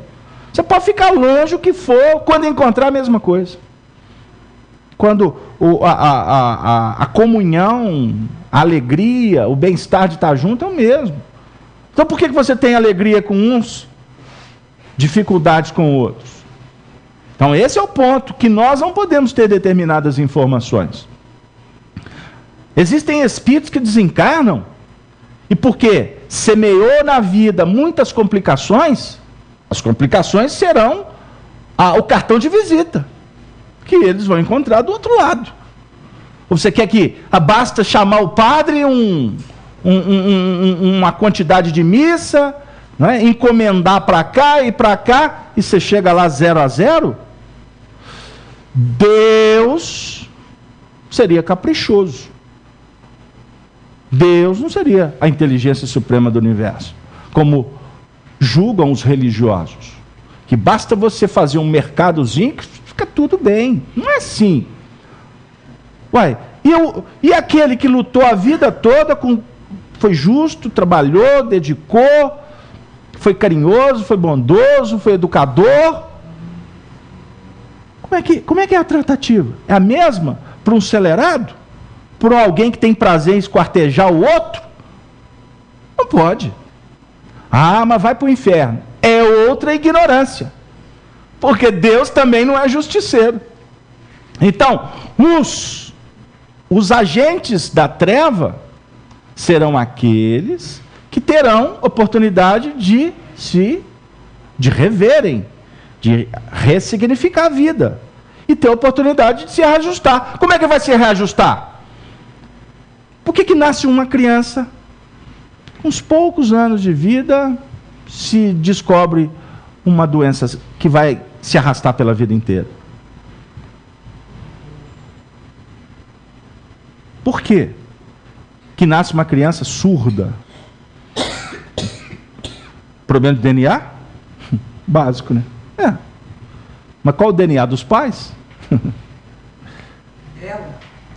S3: Você pode ficar longe o que for, quando encontrar a mesma coisa. Quando a comunhão, a alegria, o bem-estar de estar junto é o mesmo. Então por que você tem alegria com uns, dificuldades com outros? Então esse é o ponto, que nós não podemos ter determinadas informações. Existem espíritos que desencarnam, e porque semeou na vida muitas complicações, as complicações serão o cartão de visita que eles vão encontrar do outro lado. Ou você quer que basta chamar o padre, uma quantidade de missa, né, encomendar para cá, e você chega lá 0-0, Deus seria caprichoso. Deus não seria a inteligência suprema do universo, como julgam os religiosos, que basta você fazer um mercadozinho que fica tudo bem. Não é assim. Uai, e aquele que lutou a vida toda, foi justo, trabalhou, dedicou, foi carinhoso, foi bondoso, foi educador? Como é que é a tratativa? É a mesma para um celerado? Por alguém que tem prazer em esquartejar o outro? Não pode. Ah, mas vai para o inferno. É outra ignorância. Porque Deus também não é justiceiro. Então, os agentes da treva serão aqueles que terão oportunidade de reverem, de ressignificar a vida e ter oportunidade de se reajustar. Como é que vai se reajustar? Por que nasce uma criança, uns poucos anos de vida, se descobre uma doença que vai se arrastar pela vida inteira? Por quê? Que nasce uma criança surda? Problema de DNA? Básico, né? É. Mas qual o DNA dos pais?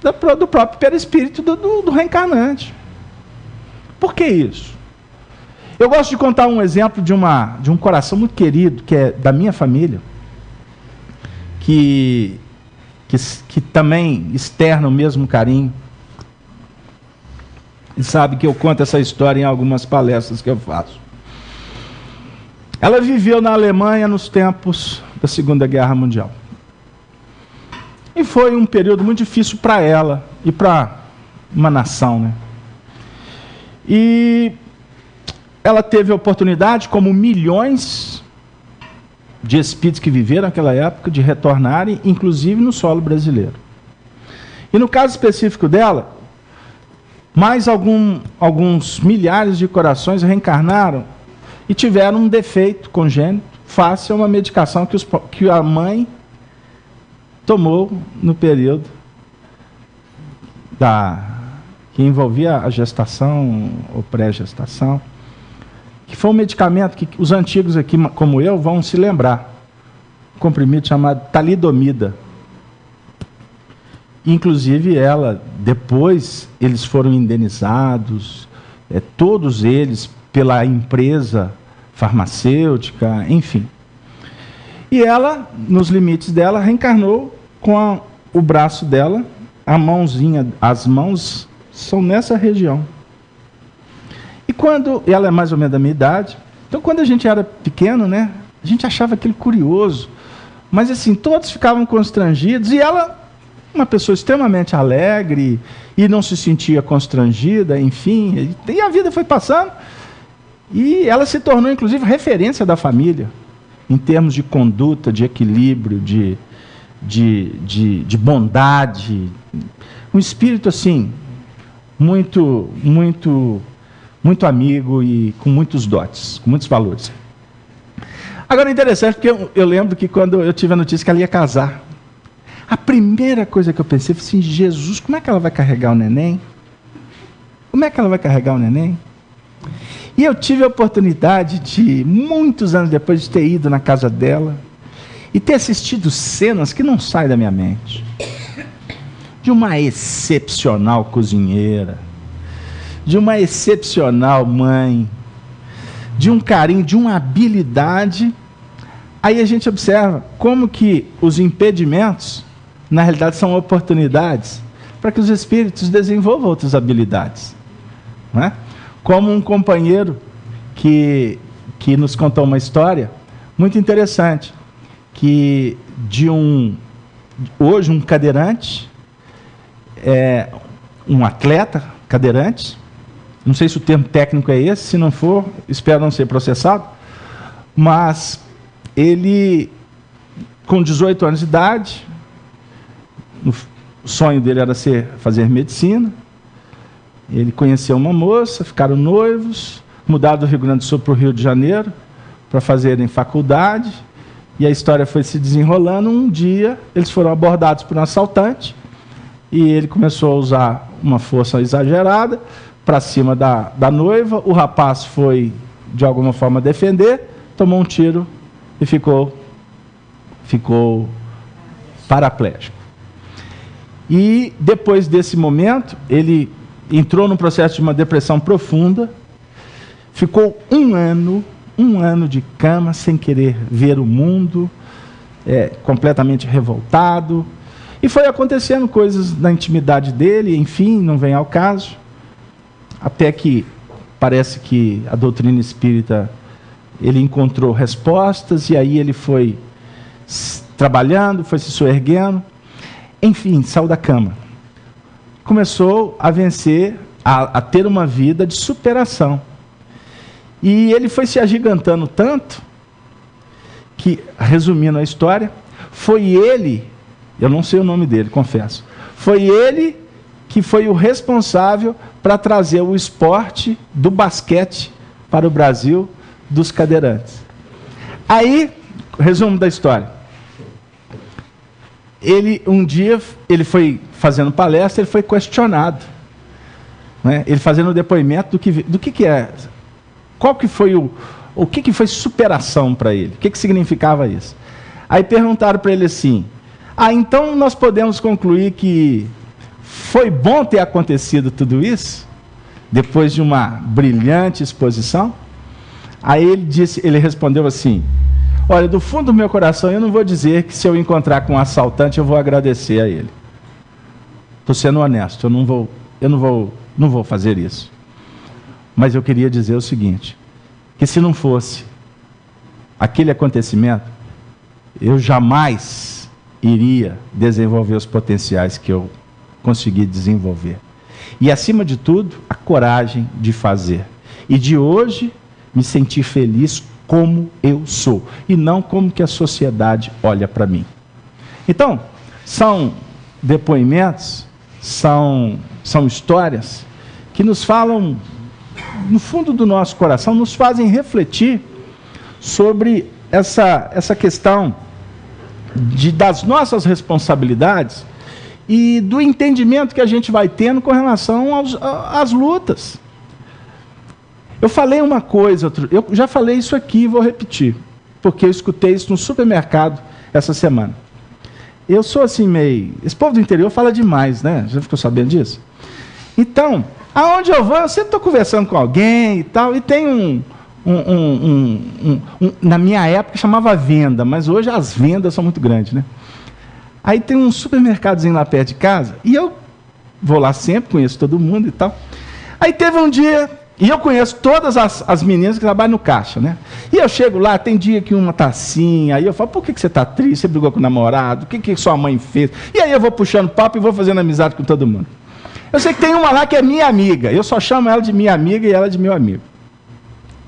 S3: Do próprio perispírito do reencarnante. Por que isso? Eu gosto de contar um exemplo de um coração muito querido, que é da minha família, que também externa o mesmo carinho. E sabe que eu conto essa história em algumas palestras que eu faço. Ela viveu na Alemanha nos tempos da Segunda Guerra Mundial. E foi um período muito difícil para ela e para uma nação, né? E ela teve a oportunidade, como milhões de espíritos que viveram naquela época, de retornarem, inclusive no solo brasileiro. E no caso específico dela, mais alguns milhares de corações reencarnaram e tiveram um defeito congênito face a uma medicação que a mãe tomou no período que envolvia a gestação ou pré-gestação, que foi um medicamento que os antigos aqui, como eu, vão se lembrar. Um comprimido chamado talidomida. Inclusive depois eles foram indenizados, todos eles, pela empresa farmacêutica, enfim. E ela, nos limites dela, reencarnou com o braço dela, a mãozinha, as mãos são nessa região. E ela é mais ou menos da minha idade, então quando a gente era pequeno, né, a gente achava aquilo curioso, mas assim, todos ficavam constrangidos, e ela, uma pessoa extremamente alegre, e não se sentia constrangida, enfim, e a vida foi passando, e ela se tornou, inclusive, referência da família, em termos de conduta, de equilíbrio, de bondade, um espírito assim, muito, muito, muito amigo e com muitos dotes, com muitos valores. Agora é interessante, porque eu lembro que quando eu tive a notícia que ela ia casar, a primeira coisa que eu pensei foi assim: Jesus, como é que ela vai carregar o neném? Como é que ela vai carregar o neném? E eu tive a oportunidade de, muitos anos depois, de ter ido na casa dela e ter assistido cenas que não saem da minha mente. De uma excepcional cozinheira, de uma excepcional mãe, de um carinho, de uma habilidade. Aí a gente observa como que os impedimentos, na realidade, são oportunidades para que os espíritos desenvolvam outras habilidades. Não é? Como um companheiro que nos contou uma história muito interessante, que hoje um cadeirante, um atleta cadeirante, não sei se o termo técnico é esse, se não for, espero não ser processado, mas ele, com 18 anos de idade, o sonho dele era fazer medicina. Ele conheceu uma moça, ficaram noivos, mudaram do Rio Grande do Sul para o Rio de Janeiro para fazerem faculdade. E a história foi se desenrolando. Um dia, eles foram abordados por um assaltante e ele começou a usar uma força exagerada para cima da noiva. O rapaz foi, de alguma forma, defender, tomou um tiro e ficou paraplégico. E depois desse momento, ele entrou num processo de uma depressão profunda, ficou um ano de cama, sem querer ver o mundo, completamente revoltado, e foi acontecendo coisas na intimidade dele, enfim, não vem ao caso, até que parece que a doutrina espírita, ele encontrou respostas, e aí ele foi trabalhando, foi se soerguendo, enfim, saiu da cama. Começou a vencer, a ter uma vida de superação. E ele foi se agigantando tanto, que, resumindo a história, foi ele, eu não sei o nome dele, confesso, foi ele que foi o responsável para trazer o esporte do basquete para o Brasil, dos cadeirantes. Aí, resumo da história. Um dia, ele foi fazendo palestra, ele foi questionado, né? Ele fazendo depoimento do que é, qual que foi o que foi superação para ele, o que significava isso. Aí perguntaram para ele assim, então nós podemos concluir que foi bom ter acontecido tudo isso, depois de uma brilhante exposição? Aí ele respondeu assim, olha, do fundo do meu coração, eu não vou dizer que se eu encontrar com um assaltante, eu vou agradecer a ele. Estou sendo honesto, eu não vou fazer isso. Mas eu queria dizer o seguinte, que se não fosse aquele acontecimento, eu jamais iria desenvolver os potenciais que eu consegui desenvolver. E, acima de tudo, a coragem de fazer. E de hoje, me sentir feliz como eu sou, e não como que a sociedade olha para mim. Então, são depoimentos, são histórias que nos falam, no fundo do nosso coração, nos fazem refletir sobre essa questão das nossas responsabilidades e do entendimento que a gente vai tendo com relação às lutas. Eu falei uma coisa, eu já falei isso aqui e vou repetir, porque eu escutei isso no supermercado essa semana. Eu sou assim meio... Esse povo do interior fala demais, né? Já ficou sabendo disso? Então, aonde eu vou, eu sempre estou conversando com alguém e tal, e tem na minha época chamava venda, mas hoje as vendas são muito grandes, né? Aí tem um supermercadozinho lá perto de casa, e eu vou lá sempre, conheço todo mundo e tal. Aí teve um dia... E eu conheço todas as meninas que trabalham no caixa, né? E eu chego lá, tem dia que uma tá assim, aí eu falo, por que você tá triste? Você brigou com o namorado? O que sua mãe fez? E aí eu vou puxando papo e vou fazendo amizade com todo mundo. Eu sei que tem uma lá que é minha amiga, eu só chamo ela de minha amiga e ela de meu amigo.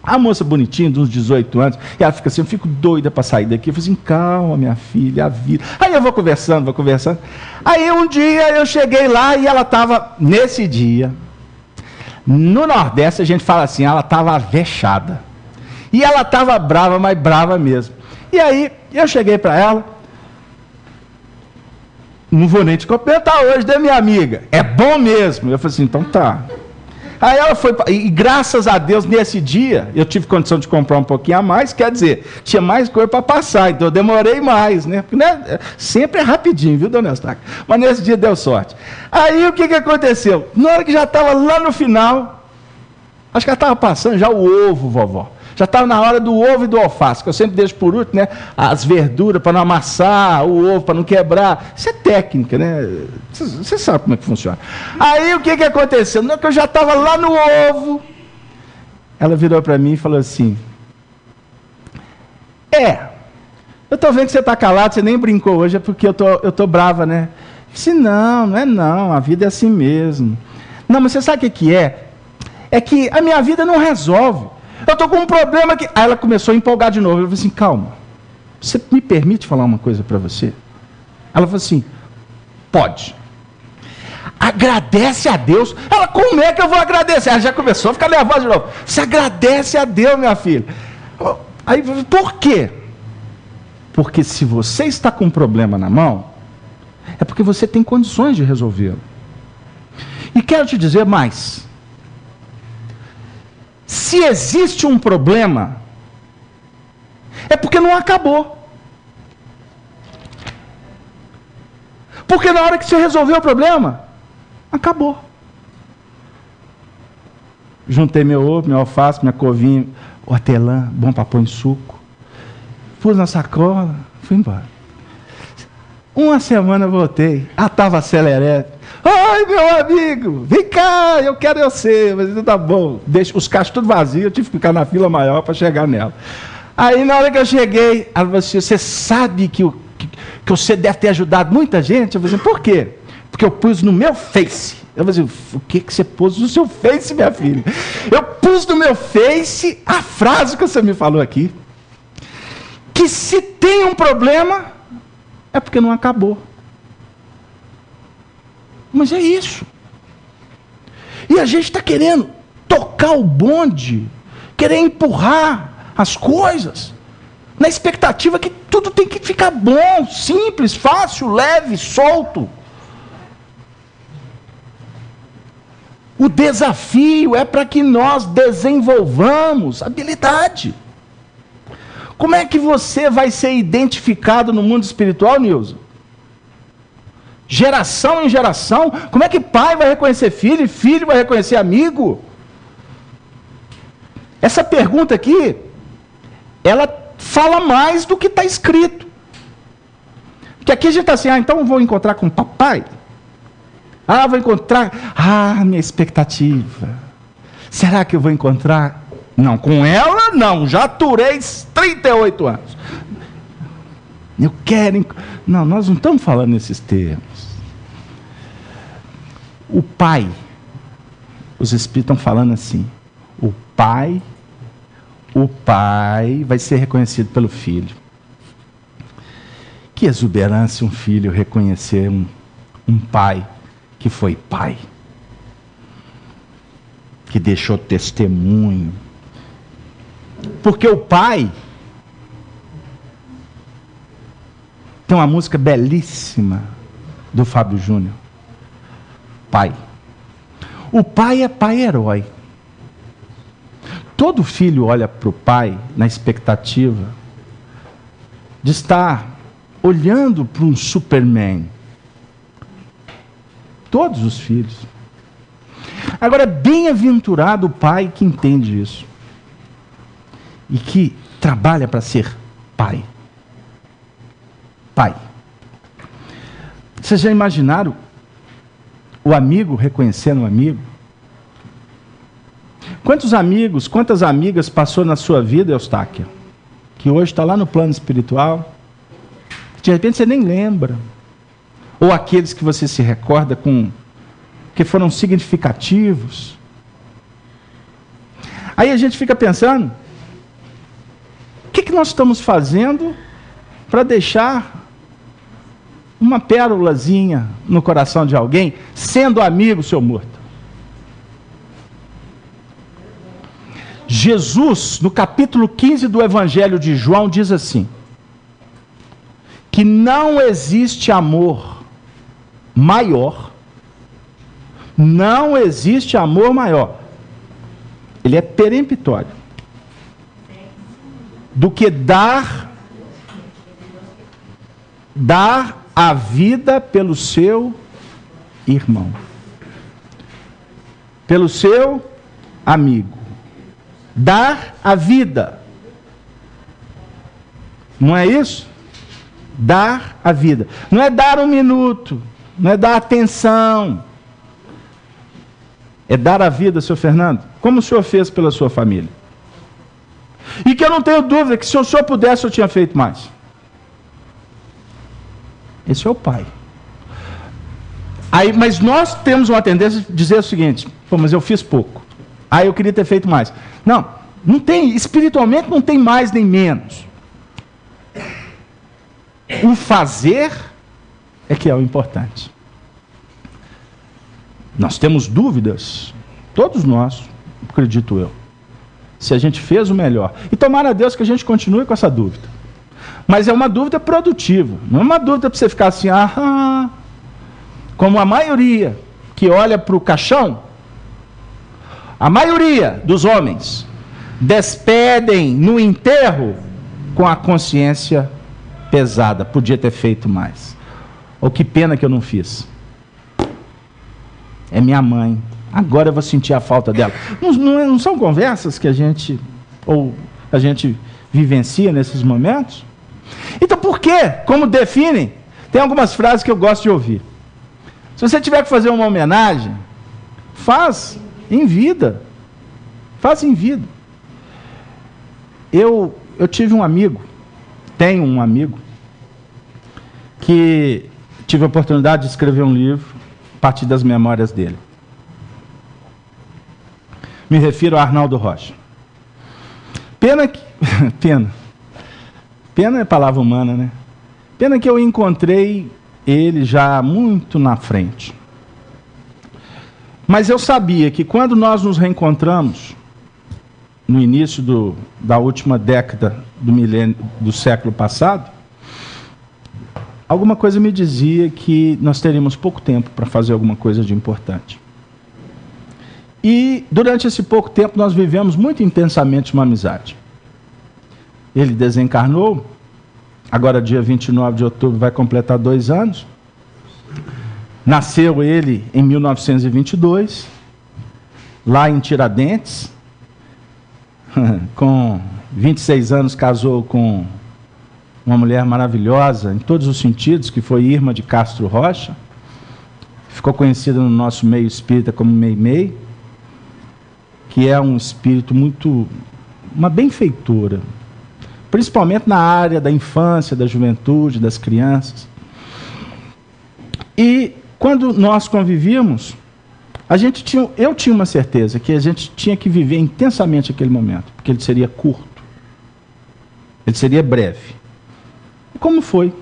S3: A moça bonitinha, de uns 18 anos, e ela fica assim, eu fico doida para sair daqui. Eu falo assim, calma, minha filha, a vida. Aí eu vou conversando. Aí um dia eu cheguei lá e ela estava, nesse dia... No Nordeste a gente fala assim, ela estava avexada. E ela estava brava, mas brava mesmo. E aí eu cheguei para ela, não vou nem te comentar hoje, da minha amiga. É bom mesmo. Eu falei assim, então tá. Aí ela foi, e graças a Deus, nesse dia, eu tive condição de comprar um pouquinho a mais, quer dizer, tinha mais coisa para passar, então eu demorei mais, né? Porque, né? Sempre é rapidinho, viu, dona Eustáquia? Mas nesse dia deu sorte. Aí o que aconteceu? Na hora que já estava lá no final, acho que ela estava passando já o ovo, vovó. Já estava na hora do ovo e do alface, que eu sempre deixo por último, né? As verduras para não amassar, o ovo para não quebrar. Isso é técnica, né? Você sabe como é que funciona. Aí o que aconteceu? Na hora que eu já estava lá no ovo, ela virou para mim e falou assim, eu estou vendo que você está calado, você nem brincou hoje, é porque eu tô brava, né? Eu disse, não é não, a vida é assim mesmo. Não, mas você sabe o que é? É que a minha vida não resolve. Eu estou com um problema que... Aí ela começou a empolgar de novo. Eu falei assim, calma, você me permite falar uma coisa para você? Ela falou assim, pode. Agradece a Deus. Ela, como é que eu vou agradecer? Ela já começou a ficar nervosa de novo. Você agradece a Deus, minha filha. Aí, por quê? Porque se você está com um problema na mão, é porque você tem condições de resolvê-lo. E quero te dizer mais. Se existe um problema, é porque não acabou. Porque na hora que você resolveu o problema, acabou. Juntei meu ovo, meu alface, minha couvinha, hortelã, bom para pôr em suco. Pus na sacola, fui embora. Uma semana eu voltei. Estava acelerado. Ai, meu amigo, vem cá, eu quero eu ser, mas tá bom. Deixa os caixas tudo vazios, eu tive que ficar na fila maior para chegar nela. Aí na hora que eu cheguei, ela falou assim, você sabe que você deve ter ajudado muita gente? Eu falei assim, por quê? Porque eu pus no meu Face. Eu falei assim, o que você pôs no seu Face, minha filha? Eu pus no meu Face a frase que você me falou aqui. Que se tem um problema, é porque não acabou. Mas é isso. E a gente está querendo tocar o bonde, querer empurrar as coisas, na expectativa que tudo tem que ficar bom, simples, fácil, leve, solto. O desafio é para que nós desenvolvamos habilidade. Como é que você vai ser identificado no mundo espiritual, Nilza? Geração em geração. Como é que pai vai reconhecer filho e filho vai reconhecer amigo? Essa pergunta aqui, ela fala mais do que está escrito. Porque aqui a gente está assim, então eu vou encontrar com o papai? Vou encontrar... minha expectativa. Será que eu vou encontrar... Não, com ela não, já aturei 38 anos. Eu quero... Não, nós não estamos falando nesses termos. O pai, os espíritos estão falando assim, o pai vai ser reconhecido pelo filho. Que exuberância um filho reconhecer um pai que foi pai, que deixou testemunho. Porque o pai, tem uma música belíssima do Fábio Júnior, Pai. O pai é pai herói. Todo filho olha para o pai na expectativa de estar olhando para um Superman. Todos os filhos. Agora, bem-aventurado o pai que entende isso. E que trabalha para ser pai. Pai. Vocês já imaginaram o amigo reconhecendo o amigo? Quantos amigos, quantas amigas passou na sua vida, Eustáquia, que hoje está lá no plano espiritual, de repente você nem lembra, ou aqueles que você se recorda que foram significativos. Aí a gente fica pensando, o que nós estamos fazendo para deixar uma pérolazinha no coração de alguém, sendo amigo, seu morto? Jesus, no capítulo 15 do Evangelho de João, diz assim, que não existe amor maior, não existe amor maior, ele é peremptório, do que dar a vida pelo seu irmão, pelo seu amigo. Dar a vida. Não é isso? Dar a vida. Não é dar um minuto, não é dar atenção. É dar a vida, senhor Fernando, como o senhor fez pela sua família. E que eu não tenho dúvida que se o senhor pudesse, eu tinha feito mais. Esse é o pai. Aí, mas nós temos uma tendência de dizer o seguinte, mas eu fiz pouco. Eu queria ter feito mais. Não tem, espiritualmente não tem mais nem menos. O fazer é que é o importante. Nós temos dúvidas, todos nós, acredito eu, se a gente fez o melhor. E tomara a Deus que a gente continue com essa dúvida. Mas é uma dúvida produtiva, não é uma dúvida para você ficar assim, como a maioria que olha para o caixão, a maioria dos homens despedem no enterro com a consciência pesada, podia ter feito mais. Ou que pena que eu não fiz. É minha mãe, agora eu vou sentir a falta dela. Não são conversas que a gente vivencia nesses momentos? Então por quê? Como definem? Tem algumas frases que eu gosto de ouvir. Se você tiver que fazer uma homenagem, faz em vida. Faz em vida. Eu tive um amigo, tenho um amigo, que tive a oportunidade de escrever um livro a partir das memórias dele. Me refiro a Arnaldo Rocha. Pena é palavra humana, né? Pena que eu encontrei ele já muito na frente. Mas eu sabia que quando nós nos reencontramos, no início da última década do século passado, alguma coisa me dizia que nós teríamos pouco tempo para fazer alguma coisa de importante. E durante esse pouco tempo nós vivemos muito intensamente uma amizade. Ele desencarnou, agora dia 29 de outubro vai completar 2 anos. Nasceu ele em 1922, lá em Tiradentes. Com 26 anos casou com uma mulher maravilhosa, em todos os sentidos, que foi Irma de Castro Rocha. Ficou conhecida no nosso meio espírita como Meimei, que é um espírito uma benfeitora, principalmente na área da infância, da juventude, das crianças. E quando nós convivíamos, eu tinha uma certeza que a gente tinha que viver intensamente aquele momento, porque ele seria curto, ele seria breve. E como foi?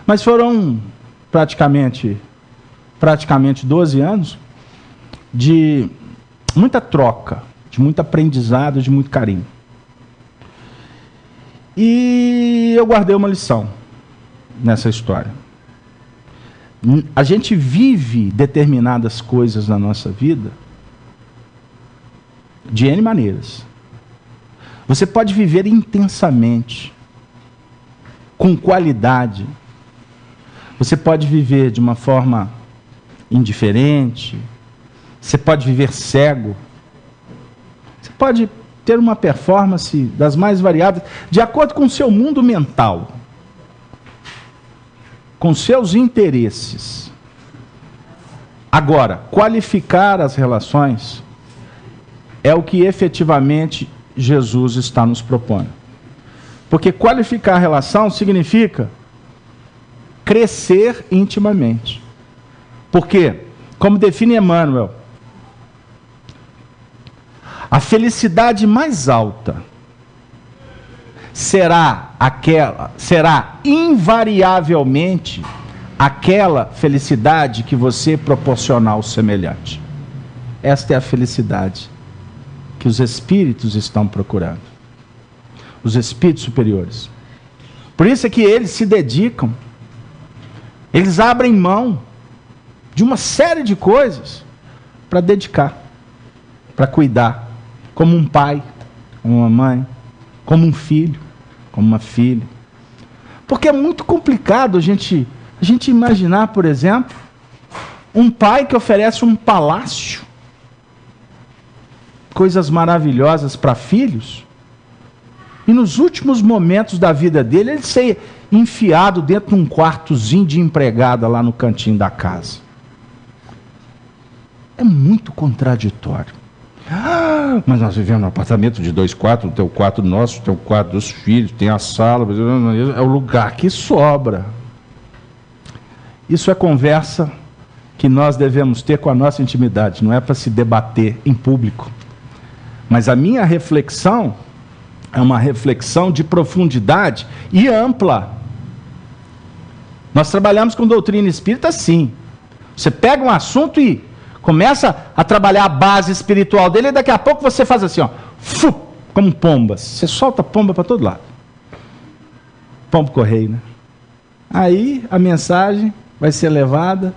S3: Mas foram praticamente 12 anos de muita troca, de muito aprendizado, de muito carinho. E eu guardei uma lição nessa história. A gente vive determinadas coisas na nossa vida de N maneiras. Você pode viver intensamente, com qualidade. Você pode viver de uma forma indiferente. Você pode viver cego. Você pode ter uma performance das mais variadas, de acordo com o seu mundo mental, com seus interesses. Agora, qualificar as relações é o que efetivamente Jesus está nos propondo. Porque qualificar a relação significa crescer intimamente. Porque, como define Emmanuel, a felicidade mais alta será invariavelmente aquela felicidade que você proporcionar ao semelhante. Esta é a felicidade que os espíritos estão procurando. Os espíritos superiores. Por isso é que eles se dedicam, eles abrem mão de uma série de coisas para dedicar, para cuidar, como um pai, como uma mãe, como um filho, como uma filha. Porque é muito complicado a gente imaginar, por exemplo, um pai que oferece um palácio, coisas maravilhosas para filhos, e nos últimos momentos da vida dele, ele ser enfiado dentro de um quartozinho de empregada lá no cantinho da casa. É muito contraditório. Mas nós vivemos num apartamento de 2 quartos, tem o quarto nosso, tem o quarto dos filhos, tem a sala, é o lugar que sobra. Isso é conversa que nós devemos ter com a nossa intimidade, não é para se debater em público. Mas a minha reflexão é uma reflexão de profundidade e ampla. Nós trabalhamos com doutrina espírita assim. Você pega um assunto e começa a trabalhar a base espiritual dele, e daqui a pouco você faz assim, ó, como pombas. Você solta pomba para todo lado. pombo correio, né? Aí a mensagem vai ser levada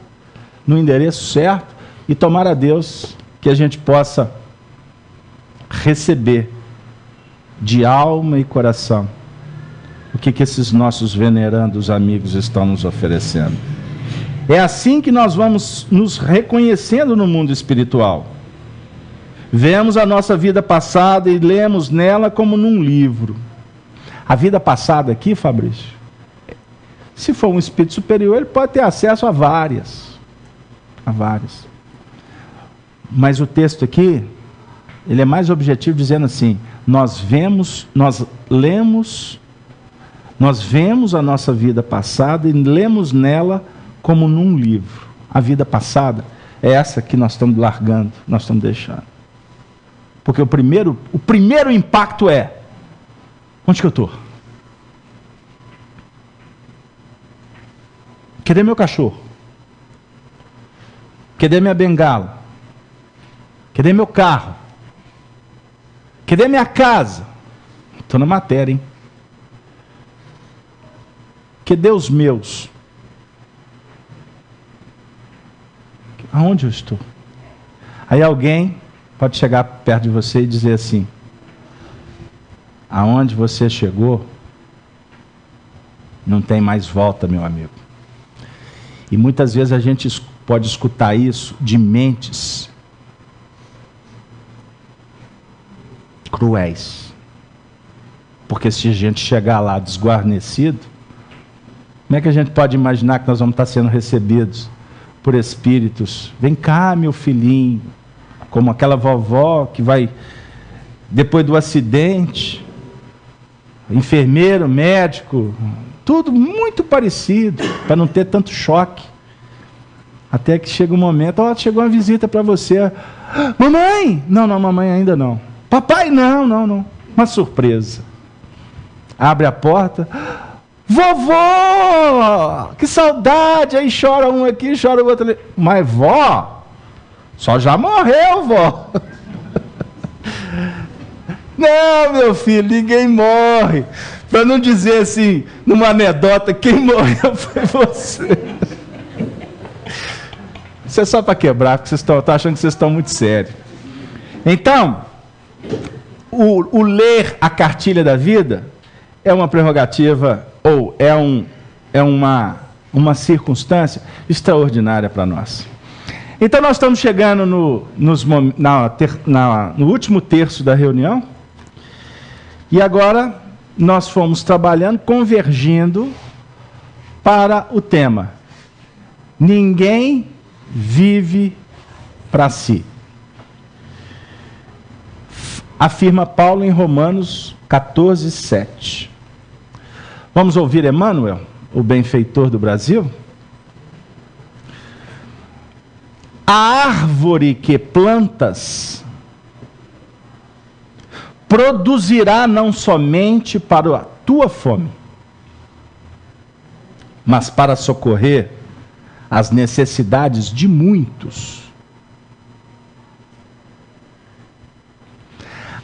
S3: no endereço certo e tomara a Deus que a gente possa receber de alma e coração o que esses nossos venerandos amigos estão nos oferecendo. É assim que nós vamos nos reconhecendo no mundo espiritual. Vemos a nossa vida passada e lemos nela como num livro. A vida passada aqui, Fabrício, se for um espírito superior, ele pode ter acesso a várias. Mas o texto aqui, ele é mais objetivo dizendo assim: nós vemos a nossa vida passada e lemos nela como num livro. A vida passada é essa que nós estamos largando, nós estamos deixando. Porque o primeiro impacto é: onde que eu estou? Cadê meu cachorro? Cadê minha bengala? Cadê meu carro? Cadê minha casa? Estou na matéria, hein? Cadê os meus? Aonde eu estou? Aí alguém pode chegar perto de você e dizer assim: aonde você chegou, não tem mais volta, meu amigo. E muitas vezes a gente pode escutar isso de mentes cruéis. Porque se a gente chegar lá desguarnecido, como é que a gente pode imaginar que nós vamos estar sendo recebidos por espíritos? Vem cá, meu filhinho. Como aquela vovó que vai, depois do acidente, enfermeiro, médico, tudo muito parecido, para não ter tanto choque. Até que chega um momento: ó, chegou uma visita para você. Mamãe! Não, mamãe ainda não. Papai? Não. Uma surpresa. Abre a porta. Vovó! Que saudade! Aí chora um aqui, chora o outro ali. Mas vó, só já morreu, vó. Não, meu filho, ninguém morre. Para não dizer assim, numa anedota, quem morreu foi você. Isso é só para quebrar, porque vocês estão achando que vocês estão muito sérios. Então, o ler a cartilha da vida é uma prerrogativa, ou é uma circunstância extraordinária para nós. Então nós estamos chegando no último terço da reunião, e agora nós fomos trabalhando, convergindo para o tema: ninguém vive para si. Afirma Paulo em Romanos 14:7. Vamos ouvir Emmanuel, o benfeitor do Brasil? A árvore que plantas produzirá não somente para a tua fome, mas para socorrer as necessidades de muitos.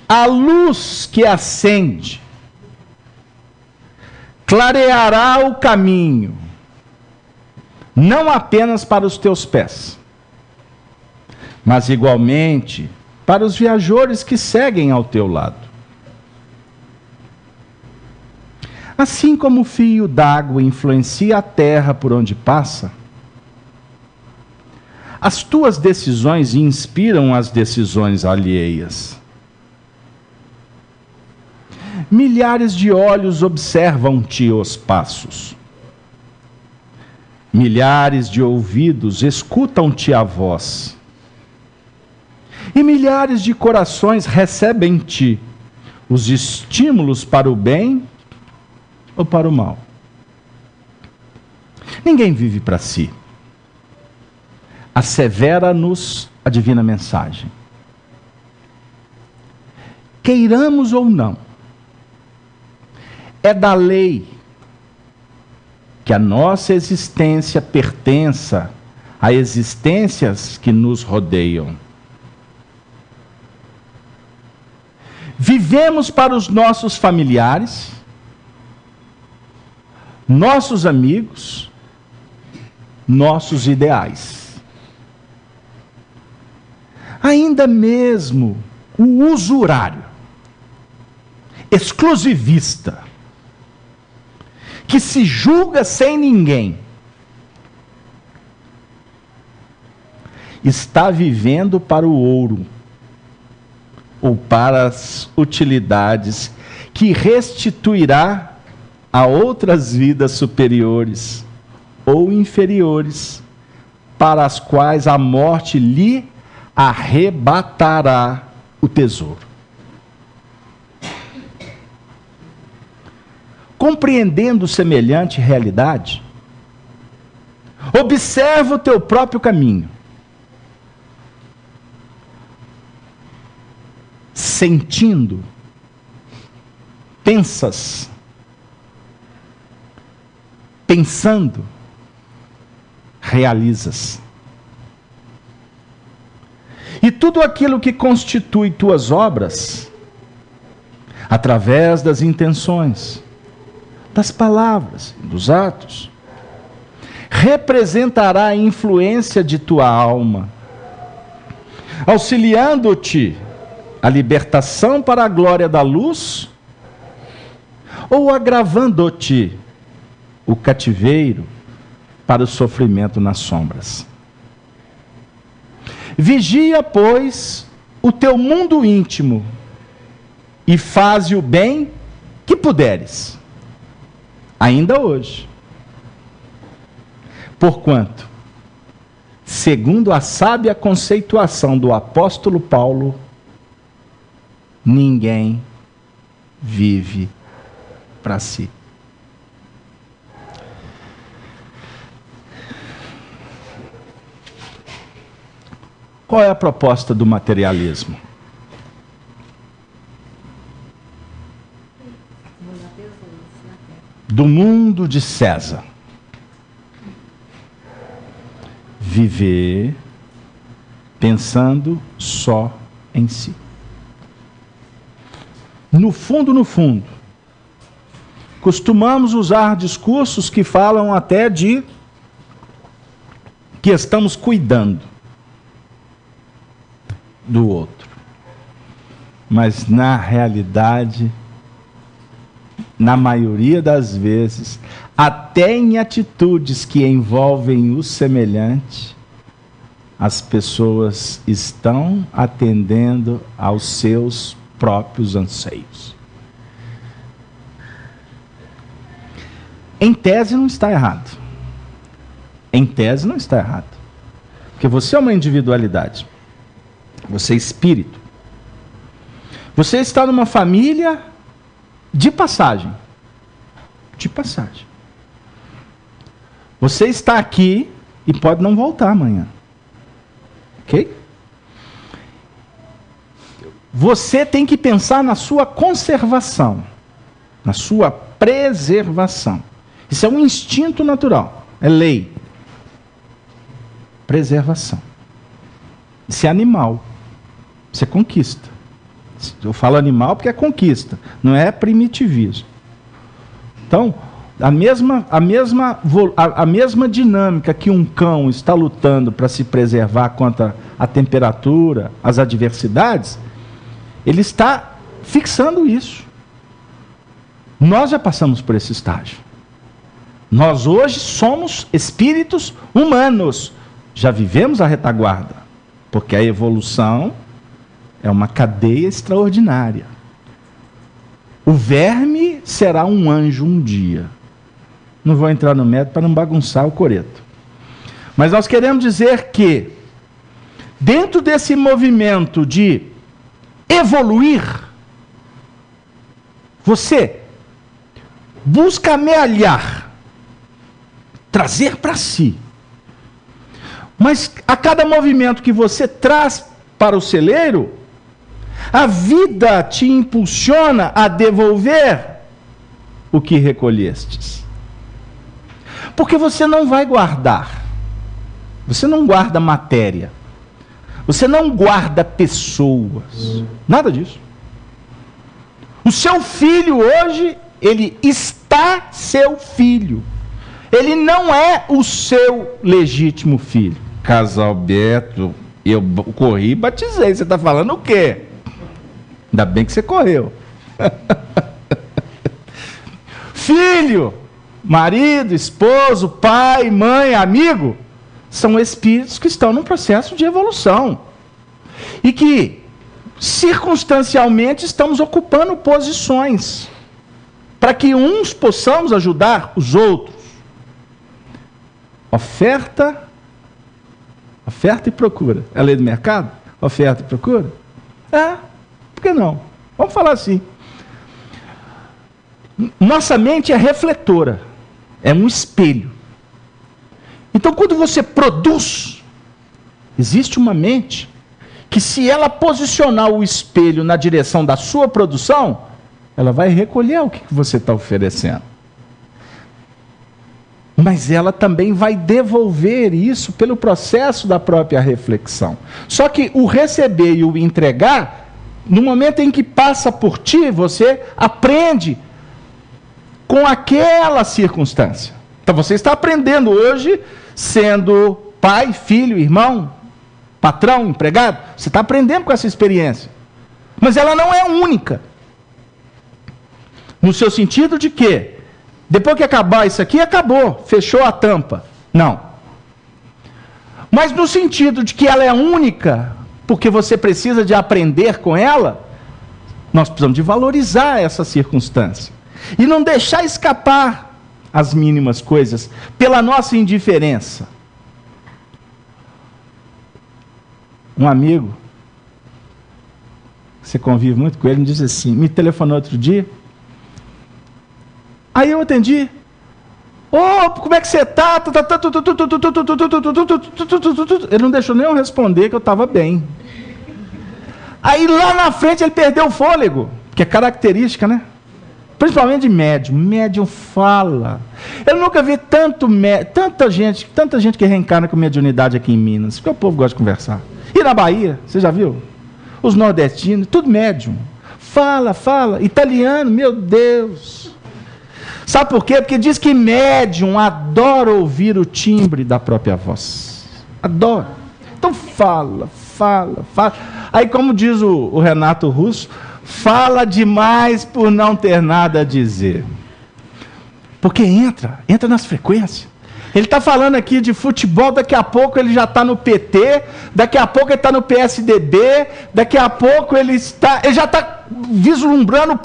S3: A luz que acende clareará o caminho, não apenas para os teus pés, mas igualmente para os viajores que seguem ao teu lado. Assim como o fio d'água influencia a terra por onde passa, as tuas decisões inspiram as decisões alheias. Milhares de olhos observam-te os passos. Milhares de ouvidos escutam-te a voz. E milhares de corações recebem-te os estímulos para o bem ou para o mal. Ninguém vive para si. Assevera-nos a divina mensagem. Queiramos ou não, é da lei que a nossa existência pertença a existências que nos rodeiam. Vivemos para os nossos familiares, nossos amigos, nossos ideais. Ainda mesmo o usurário, exclusivista, que se julga sem ninguém, está vivendo para o ouro, ou para as utilidades que restituirá a outras vidas superiores ou inferiores, para as quais a morte lhe arrebatará o tesouro. Compreendendo semelhante realidade, observa o teu próprio caminho, sentindo, pensando, realizas. E tudo aquilo que constitui tuas obras, através das intenções, das palavras, dos atos, representará a influência de tua alma, auxiliando-te a libertação para a glória da luz, ou agravando-te o cativeiro para o sofrimento nas sombras. Vigia, pois, o teu mundo íntimo e faze o bem que puderes, ainda hoje. Porquanto, segundo a sábia conceituação do apóstolo Paulo, ninguém vive para si. Qual é a proposta do materialismo? Do mundo de César. Viver pensando só em si. No fundo, costumamos usar discursos que falam até de que estamos cuidando do outro. Mas na realidade, na maioria das vezes, até em atitudes que envolvem o semelhante, as pessoas estão atendendo aos seus próprios anseios. Em tese não está errado. Em tese não está errado. Porque você é uma individualidade. Você é espírito. Você está numa família de passagem. De passagem. Você está aqui e pode não voltar amanhã. Ok? Você tem que pensar na sua conservação, na sua preservação. Isso é um instinto natural, é lei. Preservação. Isso é animal. Isso é conquista. Eu falo animal porque é conquista, não é primitivismo. Então, a mesma dinâmica que um cão está lutando para se preservar contra a temperatura, as adversidades, ele está fixando isso. Nós já passamos por esse estágio. Nós hoje somos espíritos humanos. Já vivemos a retaguarda, porque a evolução é uma cadeia extraordinária. O verme será um anjo um dia. Não vou entrar no mérito para não bagunçar o coreto. Mas nós queremos dizer que, dentro desse movimento de evoluir, você busca amealhar, trazer para si. Mas a cada movimento que você traz para o celeiro, a vida te impulsiona a devolver o que recolhestes. Porque você não vai guardar. Você não guarda matéria. Você não guarda pessoas. Nada disso. O seu filho hoje, ele está seu filho. Ele não é o seu legítimo filho. Casalberto, eu corri e batizei. Você está falando o quê? Ainda bem que você correu. Filho, marido, esposo, pai, mãe, amigo, são espíritos que estão num processo de evolução. E que, circunstancialmente, estamos ocupando posições para que uns possamos ajudar os outros. Oferta e procura. É a lei do mercado? Oferta e procura? Por que não? Vamos falar assim. Nossa mente é refletora. É um espelho. Então, quando você produz, existe uma mente que, se ela posicionar o espelho na direção da sua produção, ela vai recolher o que você está oferecendo. Mas ela também vai devolver isso pelo processo da própria reflexão. Só que o receber e o entregar, no momento em que passa por ti, você aprende com aquela circunstância. Então você está aprendendo hoje, sendo pai, filho, irmão, patrão, empregado. Você está aprendendo com essa experiência. Mas ela não é única. No seu sentido de que, depois que acabar isso aqui, acabou, fechou a tampa. Não. Mas no sentido de que ela é única, porque você precisa de aprender com ela, nós precisamos de valorizar essa circunstância. E não deixar escapar as mínimas coisas pela nossa indiferença. Um amigo, você convive muito com ele, me disse assim, me telefonou outro dia. Aí eu atendi. Como é que você está? Ele não deixou nem eu responder que eu estava bem. Aí lá na frente ele perdeu o fôlego, que é característica, né? Principalmente de médium. Médium fala. Eu nunca vi tanta gente que reencarna com mediunidade aqui em Minas, porque o povo gosta de conversar. E na Bahia, você já viu? Os nordestinos, tudo médium. Fala. Italiano, meu Deus. Sabe por quê? Porque diz que médium adora ouvir o timbre da própria voz. Adora. Então fala. Aí, como diz o Renato Russo, fala demais por não ter nada a dizer. Porque entra nas frequências. Ele está falando aqui de futebol, daqui a pouco ele já está no PT, daqui a pouco ele está no PSDB, daqui a pouco ele já está vislumbrando o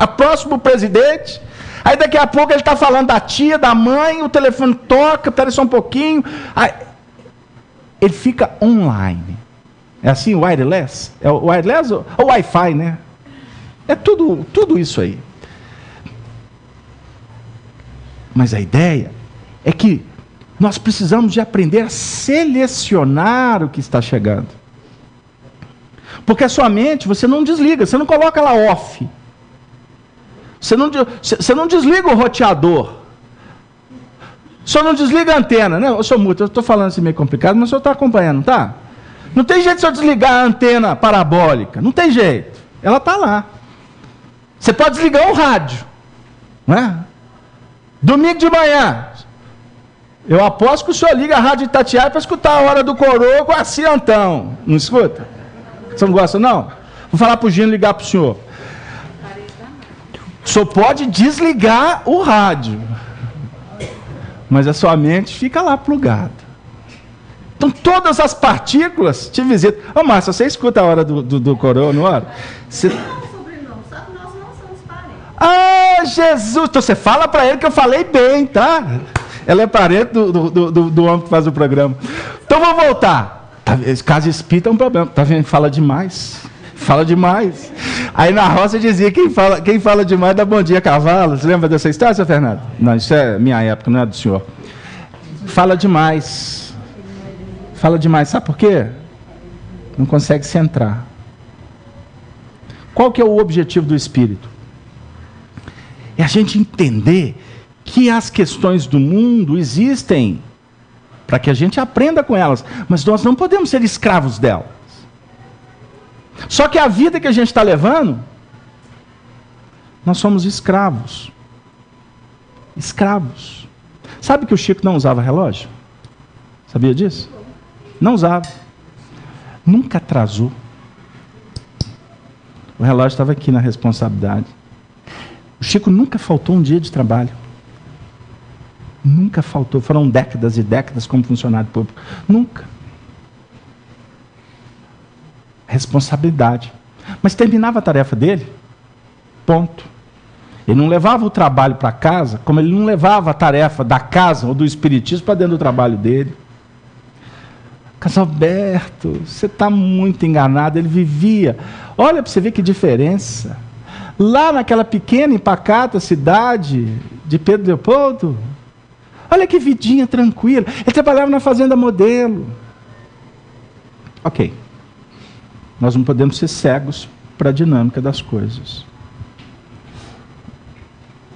S3: próximo presidente. Aí daqui a pouco ele está falando da tia, da mãe, o telefone toca, espera só um pouquinho. Aí, ele fica online. É assim, wireless? É o wireless ou Wi-Fi, né? É tudo isso aí. Mas a ideia é que nós precisamos de aprender a selecionar o que está chegando. Porque a sua mente, você não desliga, você não coloca ela off. Você não desliga o roteador. Só não desliga a antena, né? Eu estou falando assim meio complicado, mas o senhor está acompanhando, tá? Não tem jeito de eu desligar a antena parabólica. Não tem jeito. Ela está lá. Você pode desligar o rádio. Né? Domingo de manhã. Eu aposto que o senhor liga a rádio Itatiaia para escutar a hora do coroa com a Ciantão. Não escuta? Você não gosta, não? Vou falar para o Gino ligar para o senhor. O senhor pode desligar o rádio, mas a sua mente fica lá plugada. Então todas as partículas te visitam. Márcia, você escuta a hora do coroa, não hora? Você... Nós não somos parentes. Jesus! Então você fala para ele que eu falei bem, tá? Ela é parente do homem que faz o programa. Então vamos voltar. Casa espírita é um problema. Tá vendo? Fala demais. Aí na roça dizia, quem fala demais dá bom dia a cavalo. Você lembra dessa história, seu Fernando? Não, isso é minha época, não é do senhor. Fala demais. Sabe por quê? Não consegue centrar. Qual que é o objetivo do espírito? É a gente entender que as questões do mundo existem para que a gente aprenda com elas, mas nós não podemos ser escravos delas. Só que a vida que a gente está levando Nós somos escravos. Escravos. Sabe que o Chico não usava relógio? Sabia disso? Não usava. Nunca atrasou. O relógio estava aqui na responsabilidade. O Chico nunca faltou um dia de trabalho. Nunca faltou. Foram décadas e décadas como funcionário público. Nunca. Responsabilidade. Mas terminava a tarefa dele. Ponto. Ele não levava o trabalho para casa, como ele não levava a tarefa da casa ou do espiritismo para dentro do trabalho dele. Casalberto, você está muito enganado. Ele vivia. Olha para você ver que diferença. Lá naquela pequena e pacata cidade de Pedro Leopoldo, olha que vidinha tranquila. Ele trabalhava na Fazenda Modelo. Ok. Nós não podemos ser cegos para a dinâmica das coisas.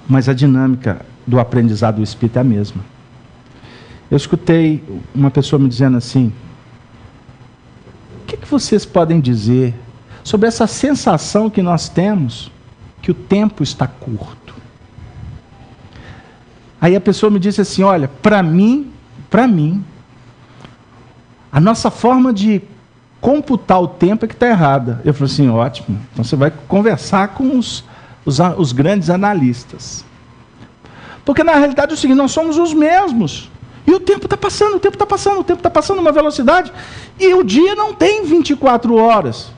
S3: Mas a dinâmica do aprendizado do Espírito é a mesma. Eu escutei uma pessoa me dizendo assim: o que vocês podem dizer sobre essa sensação que nós temos que o tempo está curto? Aí a pessoa me disse assim: olha, para mim, a nossa forma de computar o tempo é que está errada. Eu falei assim: ótimo, então você vai conversar com os grandes analistas. Porque na realidade é o seguinte: nós somos os mesmos. E o tempo está passando, o tempo está passando, o tempo está passando uma velocidade. E o dia não tem 24 horas.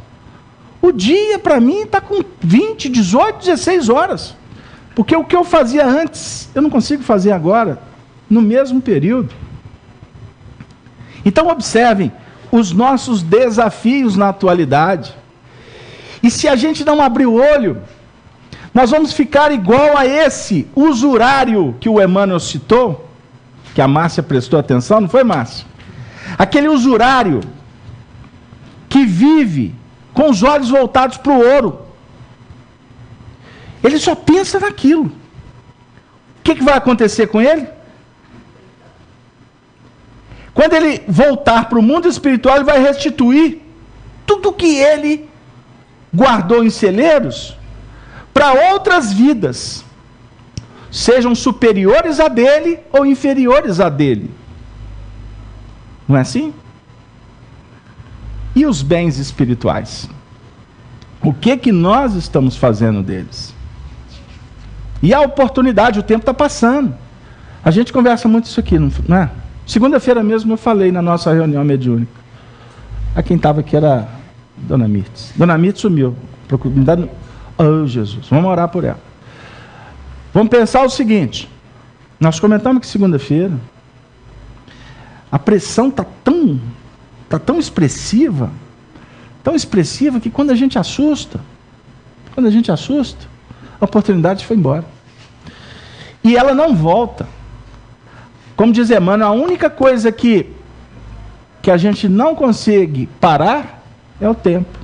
S3: O dia, para mim, está com 20, 18, 16 horas. Porque o que eu fazia antes, eu não consigo fazer agora, no mesmo período. Então, observem os nossos desafios na atualidade. E se a gente não abrir o olho, nós vamos ficar igual a esse usurário que o Emmanuel citou, que a Márcia prestou atenção, não foi, Márcia? Aquele usurário que vive com os olhos voltados para o ouro. Ele só pensa naquilo. O que vai acontecer com ele? Quando ele voltar para o mundo espiritual, ele vai restituir tudo que ele guardou em celeiros para outras vidas, sejam superiores a dele ou inferiores a dele. Não é assim? E os bens espirituais? O que nós estamos fazendo deles? E a oportunidade, o tempo está passando. A gente conversa muito isso aqui, não é? Segunda-feira mesmo eu falei na nossa reunião mediúnica. A quem estava aqui era Dona Mirtz. Dona Mirtz sumiu. Oh, Jesus, vamos orar por ela. Vamos pensar o seguinte: nós comentamos que segunda-feira a pressão está tão expressiva que quando a gente assusta, a oportunidade foi embora. E ela não volta. Como diz Emmanuel, a única coisa que a gente não consegue parar é o tempo.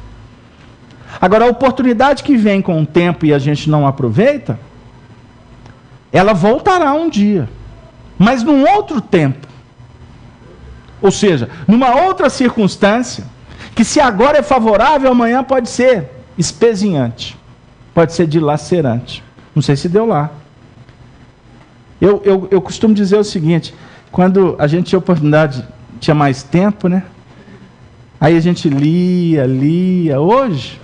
S3: Agora, a oportunidade que vem com o tempo e a gente não aproveita, ela voltará um dia, mas num outro tempo. Ou seja, numa outra circunstância, que se agora é favorável, amanhã pode ser espezinhante, pode ser dilacerante. Não sei se deu lá. Eu costumo dizer o seguinte: quando a gente tinha oportunidade, tinha mais tempo, né? Aí a gente lia. Hoje,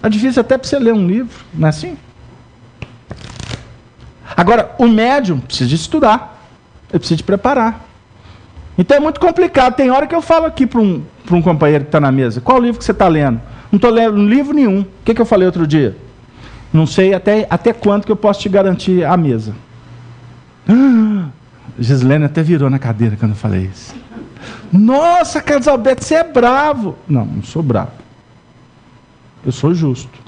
S3: é difícil até para você ler um livro, não é assim? Agora, o médium precisa de estudar, ele precisa de preparar. Então é muito complicado. Tem hora que eu falo aqui para um companheiro que está na mesa: qual livro que você está lendo? Não estou lendo livro nenhum. O que eu falei outro dia? Não sei até quanto que eu posso te garantir a mesa. Gislene até virou na cadeira quando eu falei isso. Nossa, Carlos Alberto, você é bravo. Não sou bravo. Eu sou justo.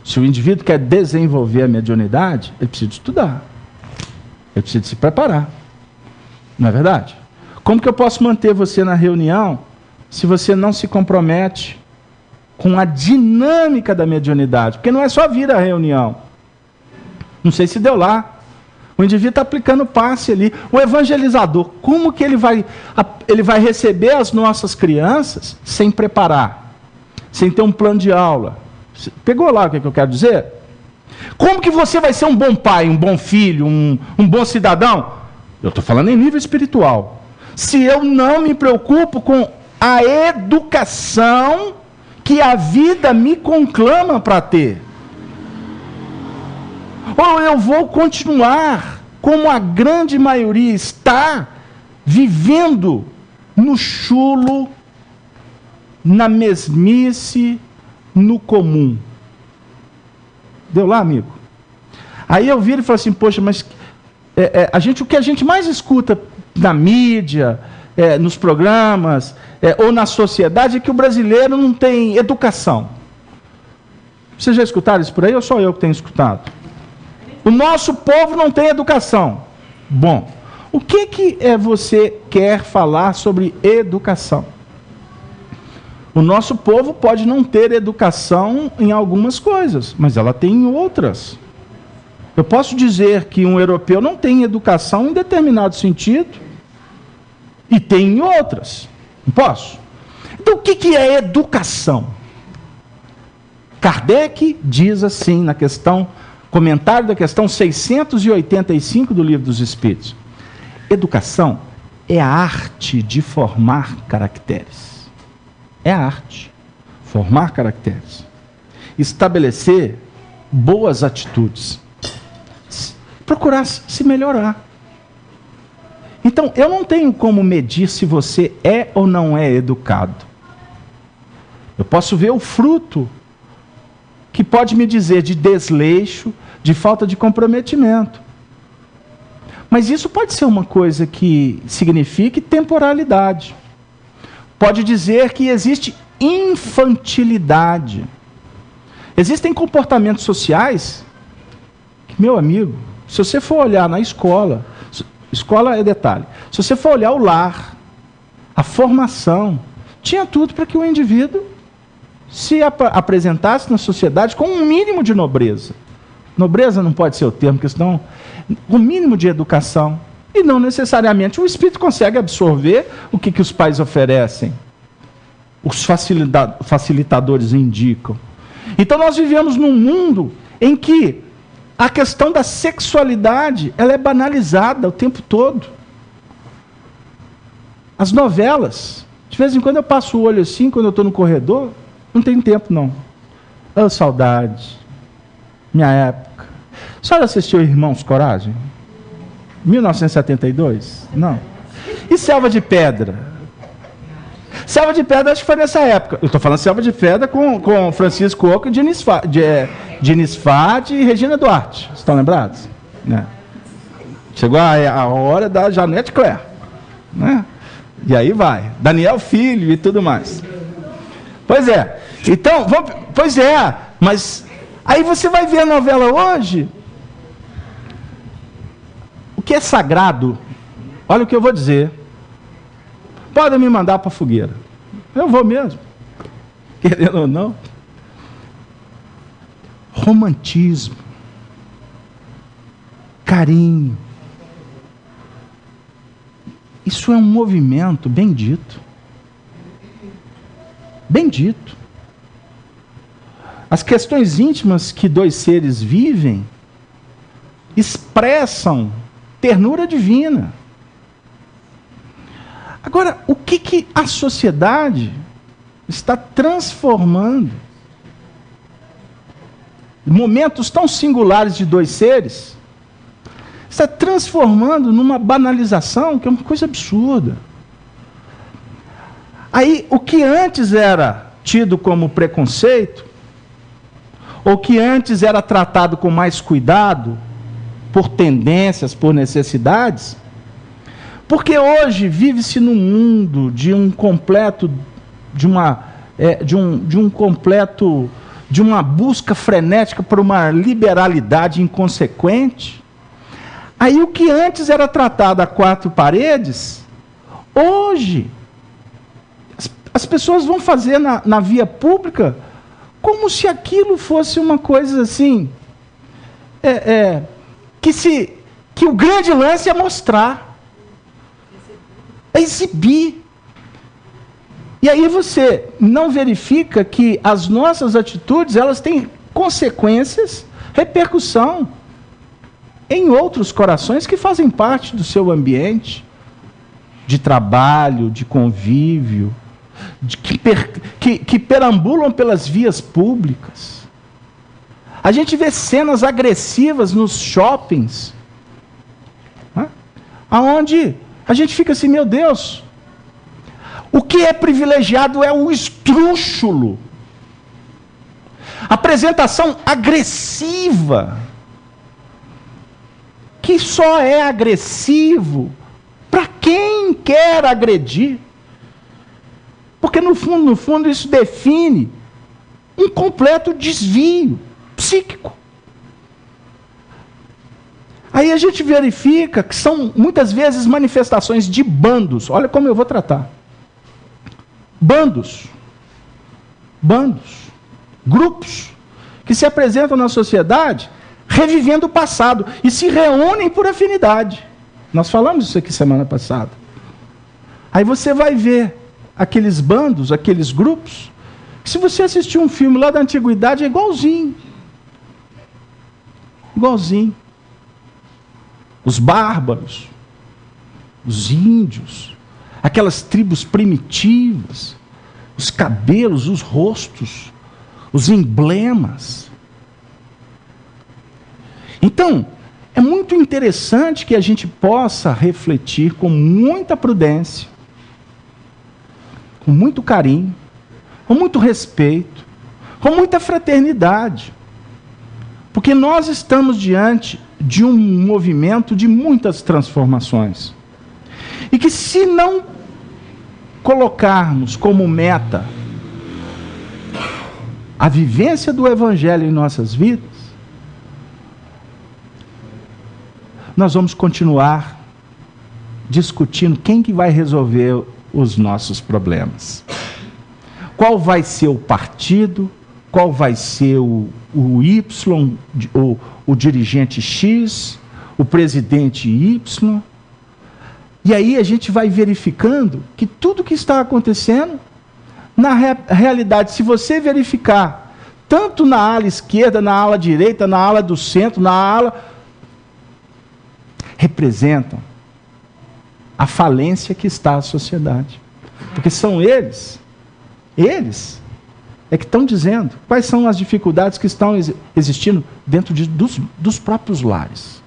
S3: Se o indivíduo quer desenvolver a mediunidade, ele precisa estudar. Ele precisa se preparar. Não é verdade? Como que eu posso manter você na reunião se você não se compromete com a dinâmica da mediunidade? Porque não é só vir à reunião. Não sei se deu lá. O indivíduo está aplicando passe ali. O evangelizador, como que ele vai receber as nossas crianças sem preparar? Sem ter um plano de aula? Pegou lá o que eu quero dizer? Como que você vai ser um bom pai, um bom filho, um bom cidadão? Eu estou falando em nível espiritual. Se eu não me preocupo com a educação que a vida me conclama para ter. Ou eu vou continuar, como a grande maioria está, vivendo no chulo, na mesmice, no comum. Deu lá, amigo? Aí eu viro e falo assim, poxa, mas o que a gente mais escuta na mídia, nos programas, ou na sociedade, é que o brasileiro não tem educação. Vocês já escutaram isso por aí ou só eu que tenho escutado? O nosso povo não tem educação. Bom, o que você quer falar sobre educação? O nosso povo pode não ter educação em algumas coisas, mas ela tem em outras. Eu posso dizer que um europeu não tem educação em determinado sentido e tem em outras. Não posso? Então, o que é educação? Kardec diz assim na questão, comentário da questão 685 do Livro dos Espíritos. Educação é a arte de formar caracteres. É a arte. Formar caracteres. Estabelecer boas atitudes. Procurar se melhorar. Então, eu não tenho como medir se você é ou não é educado. Eu posso ver o fruto que pode me dizer de desleixo, de falta de comprometimento. Mas isso pode ser uma coisa que signifique temporalidade. Pode dizer que existe infantilidade. Existem comportamentos sociais que, meu amigo, se você for olhar na escola, escola é detalhe, se você for olhar o lar, a formação, tinha tudo para que o indivíduo se apresentasse na sociedade com um mínimo de nobreza. Nobreza não pode ser o termo, porque senão um mínimo de educação. E não necessariamente o espírito consegue absorver o que os pais oferecem. Os facilitadores indicam. Então nós vivemos num mundo em que a questão da sexualidade ela é banalizada o tempo todo. As novelas, de vez em quando eu passo o olho assim, quando eu estou no corredor, não tem tempo não. Oh, saudade. Minha época. A senhora assistiu Irmãos Coragem? 1972? Não. E Selva de Pedra? Selva de Pedra acho que foi nessa época. Eu estou falando Selva de Pedra com Francisco Oco e Diniz Fati e Regina Duarte. Vocês estão lembrados? Né? Chegou a hora da Janete Claire. Né? E aí vai. Daniel Filho e tudo mais. Pois é. Então, pois é. Mas aí você vai ver a novela hoje. O que é sagrado, olha o que eu vou dizer. Podem me mandar para a fogueira. Eu vou mesmo. Querendo ou não. Romantismo. Carinho. Isso é um movimento bendito. Bendito. As questões íntimas que dois seres vivem expressam ternura divina. Agora, o que a sociedade está transformando? Momentos tão singulares de dois seres, está transformando numa banalização que é uma coisa absurda. Aí, o que antes era tido como preconceito, ou que antes era tratado com mais cuidado, por tendências, por necessidades, porque hoje vive-se num mundo de um completo, de uma busca frenética por uma liberalidade inconsequente. Aí o que antes era tratado a quatro paredes, hoje as pessoas vão fazer na via pública como se aquilo fosse uma coisa assim, que o grande lance é mostrar, é exibir. E aí você não verifica que as nossas atitudes, elas têm consequências repercussão em outros corações que fazem parte do seu ambiente de trabalho, de convívio, que perambulam pelas vias públicas. A gente vê cenas agressivas nos shoppings, né? Aonde a gente fica assim, meu Deus, o que é privilegiado é o esdrúxulo, apresentação agressiva, que só é agressivo para quem quer agredir. Porque no fundo isso define um completo desvio psíquico. Aí a gente verifica que são muitas vezes manifestações de bandos. Olha como eu vou tratar. Bandos, grupos que se apresentam na sociedade revivendo o passado e se reúnem por afinidade. Nós falamos isso aqui semana passada. Aí você vai ver aqueles bandos, aqueles grupos, que se você assistir um filme lá da antiguidade é igualzinho. Igualzinho. Os bárbaros, os índios, aquelas tribos primitivas, os cabelos, os rostos, os emblemas. Então, é muito interessante que a gente possa refletir com muita prudência, com muito carinho, com muito respeito, com muita fraternidade. Porque nós estamos diante de um movimento de muitas transformações. E que se não colocarmos como meta a vivência do Evangelho em nossas vidas, nós vamos continuar discutindo quem que vai resolver os nossos problemas. Qual vai ser o partido, qual vai ser o Y, o dirigente X, o presidente Y. E aí a gente vai verificando que tudo que está acontecendo, na realidade, se você verificar, tanto na ala esquerda, na ala direita, na ala do centro, na ala, representam a falência que está a sociedade. Porque são eles é que estão dizendo quais são as dificuldades que estão existindo dentro dos próprios lares.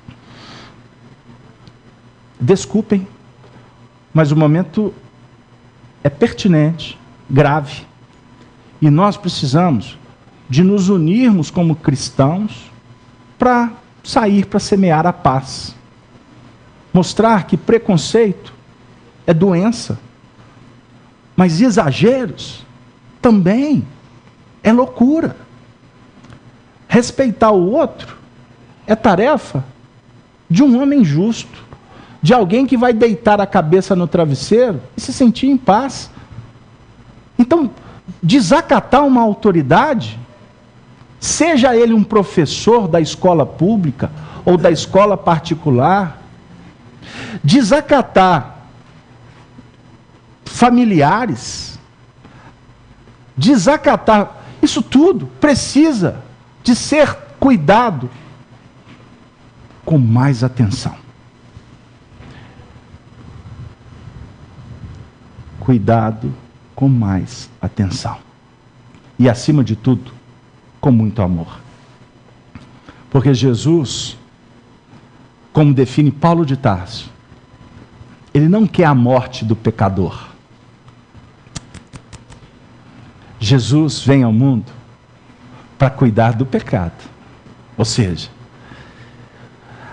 S3: Desculpem, mas o momento é pertinente, grave, e nós precisamos de nos unirmos como cristãos para sair para semear a paz. Mostrar que preconceito é doença, mas exageros também é loucura. Respeitar o outro é tarefa de um homem justo, de alguém que vai deitar a cabeça no travesseiro e se sentir em paz. Então, desacatar uma autoridade, seja ele um professor da escola pública ou da escola particular, desacatar familiares, desacatar, isso tudo precisa de ser cuidado com mais atenção. Cuidado com mais atenção. E acima de tudo, com muito amor. Porque Jesus, como define Paulo de Tarso, ele não quer a morte do pecador. Jesus vem ao mundo para cuidar do pecado. Ou seja,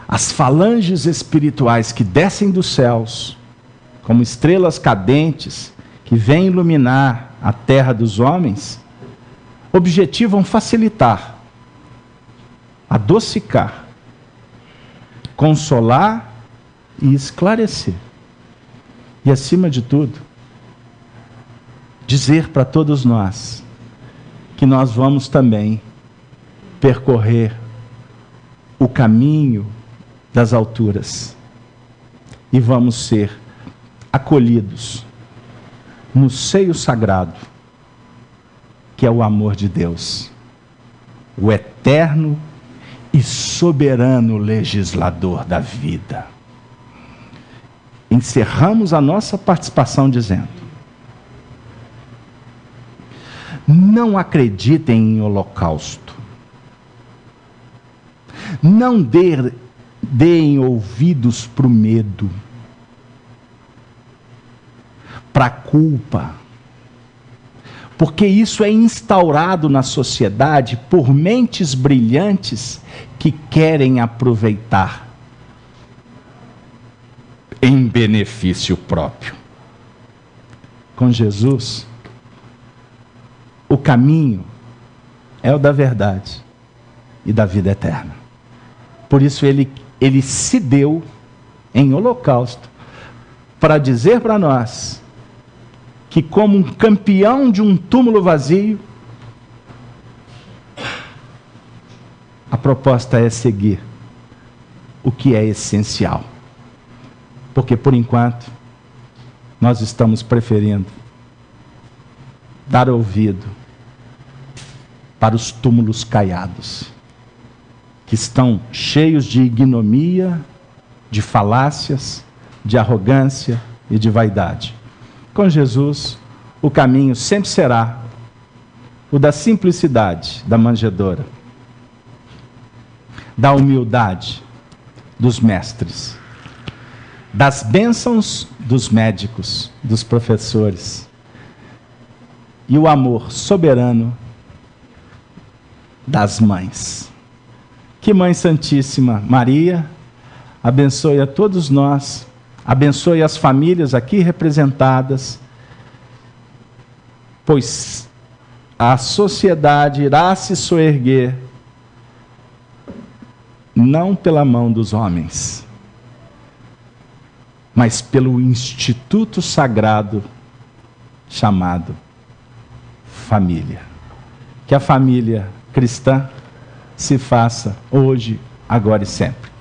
S3: as falanges espirituais que descem dos céus, como estrelas cadentes, que vêm iluminar a terra dos homens, objetivam facilitar, adocicar, consolar e esclarecer. E acima de tudo, dizer para todos nós que nós vamos também percorrer o caminho das alturas e vamos ser acolhidos no seio sagrado, que é o amor de Deus, o eterno, e soberano legislador da vida. Encerramos a nossa participação dizendo: não acreditem em holocausto. Não deem ouvidos para o medo, para a culpa, porque isso é instaurado na sociedade por mentes brilhantes que querem aproveitar em benefício próprio. Com Jesus, o caminho é o da verdade e da vida eterna. Por isso ele se deu em holocausto para dizer para nós que, como um campeão de um túmulo vazio, a proposta é seguir o que é essencial. Porque, por enquanto, nós estamos preferindo dar ouvido para os túmulos caiados, que estão cheios de ignomia, de falácias, de arrogância e de vaidade. Com Jesus, o caminho sempre será o da simplicidade, da manjedoura, da humildade dos mestres, das bênçãos dos médicos, dos professores, e o amor soberano das mães. Que Mãe Santíssima Maria abençoe a todos nós, abençoe as famílias aqui representadas, pois a sociedade irá se soerguer não pela mão dos homens, mas pelo instituto sagrado chamado família. Que a família cristã se faça hoje, agora e sempre.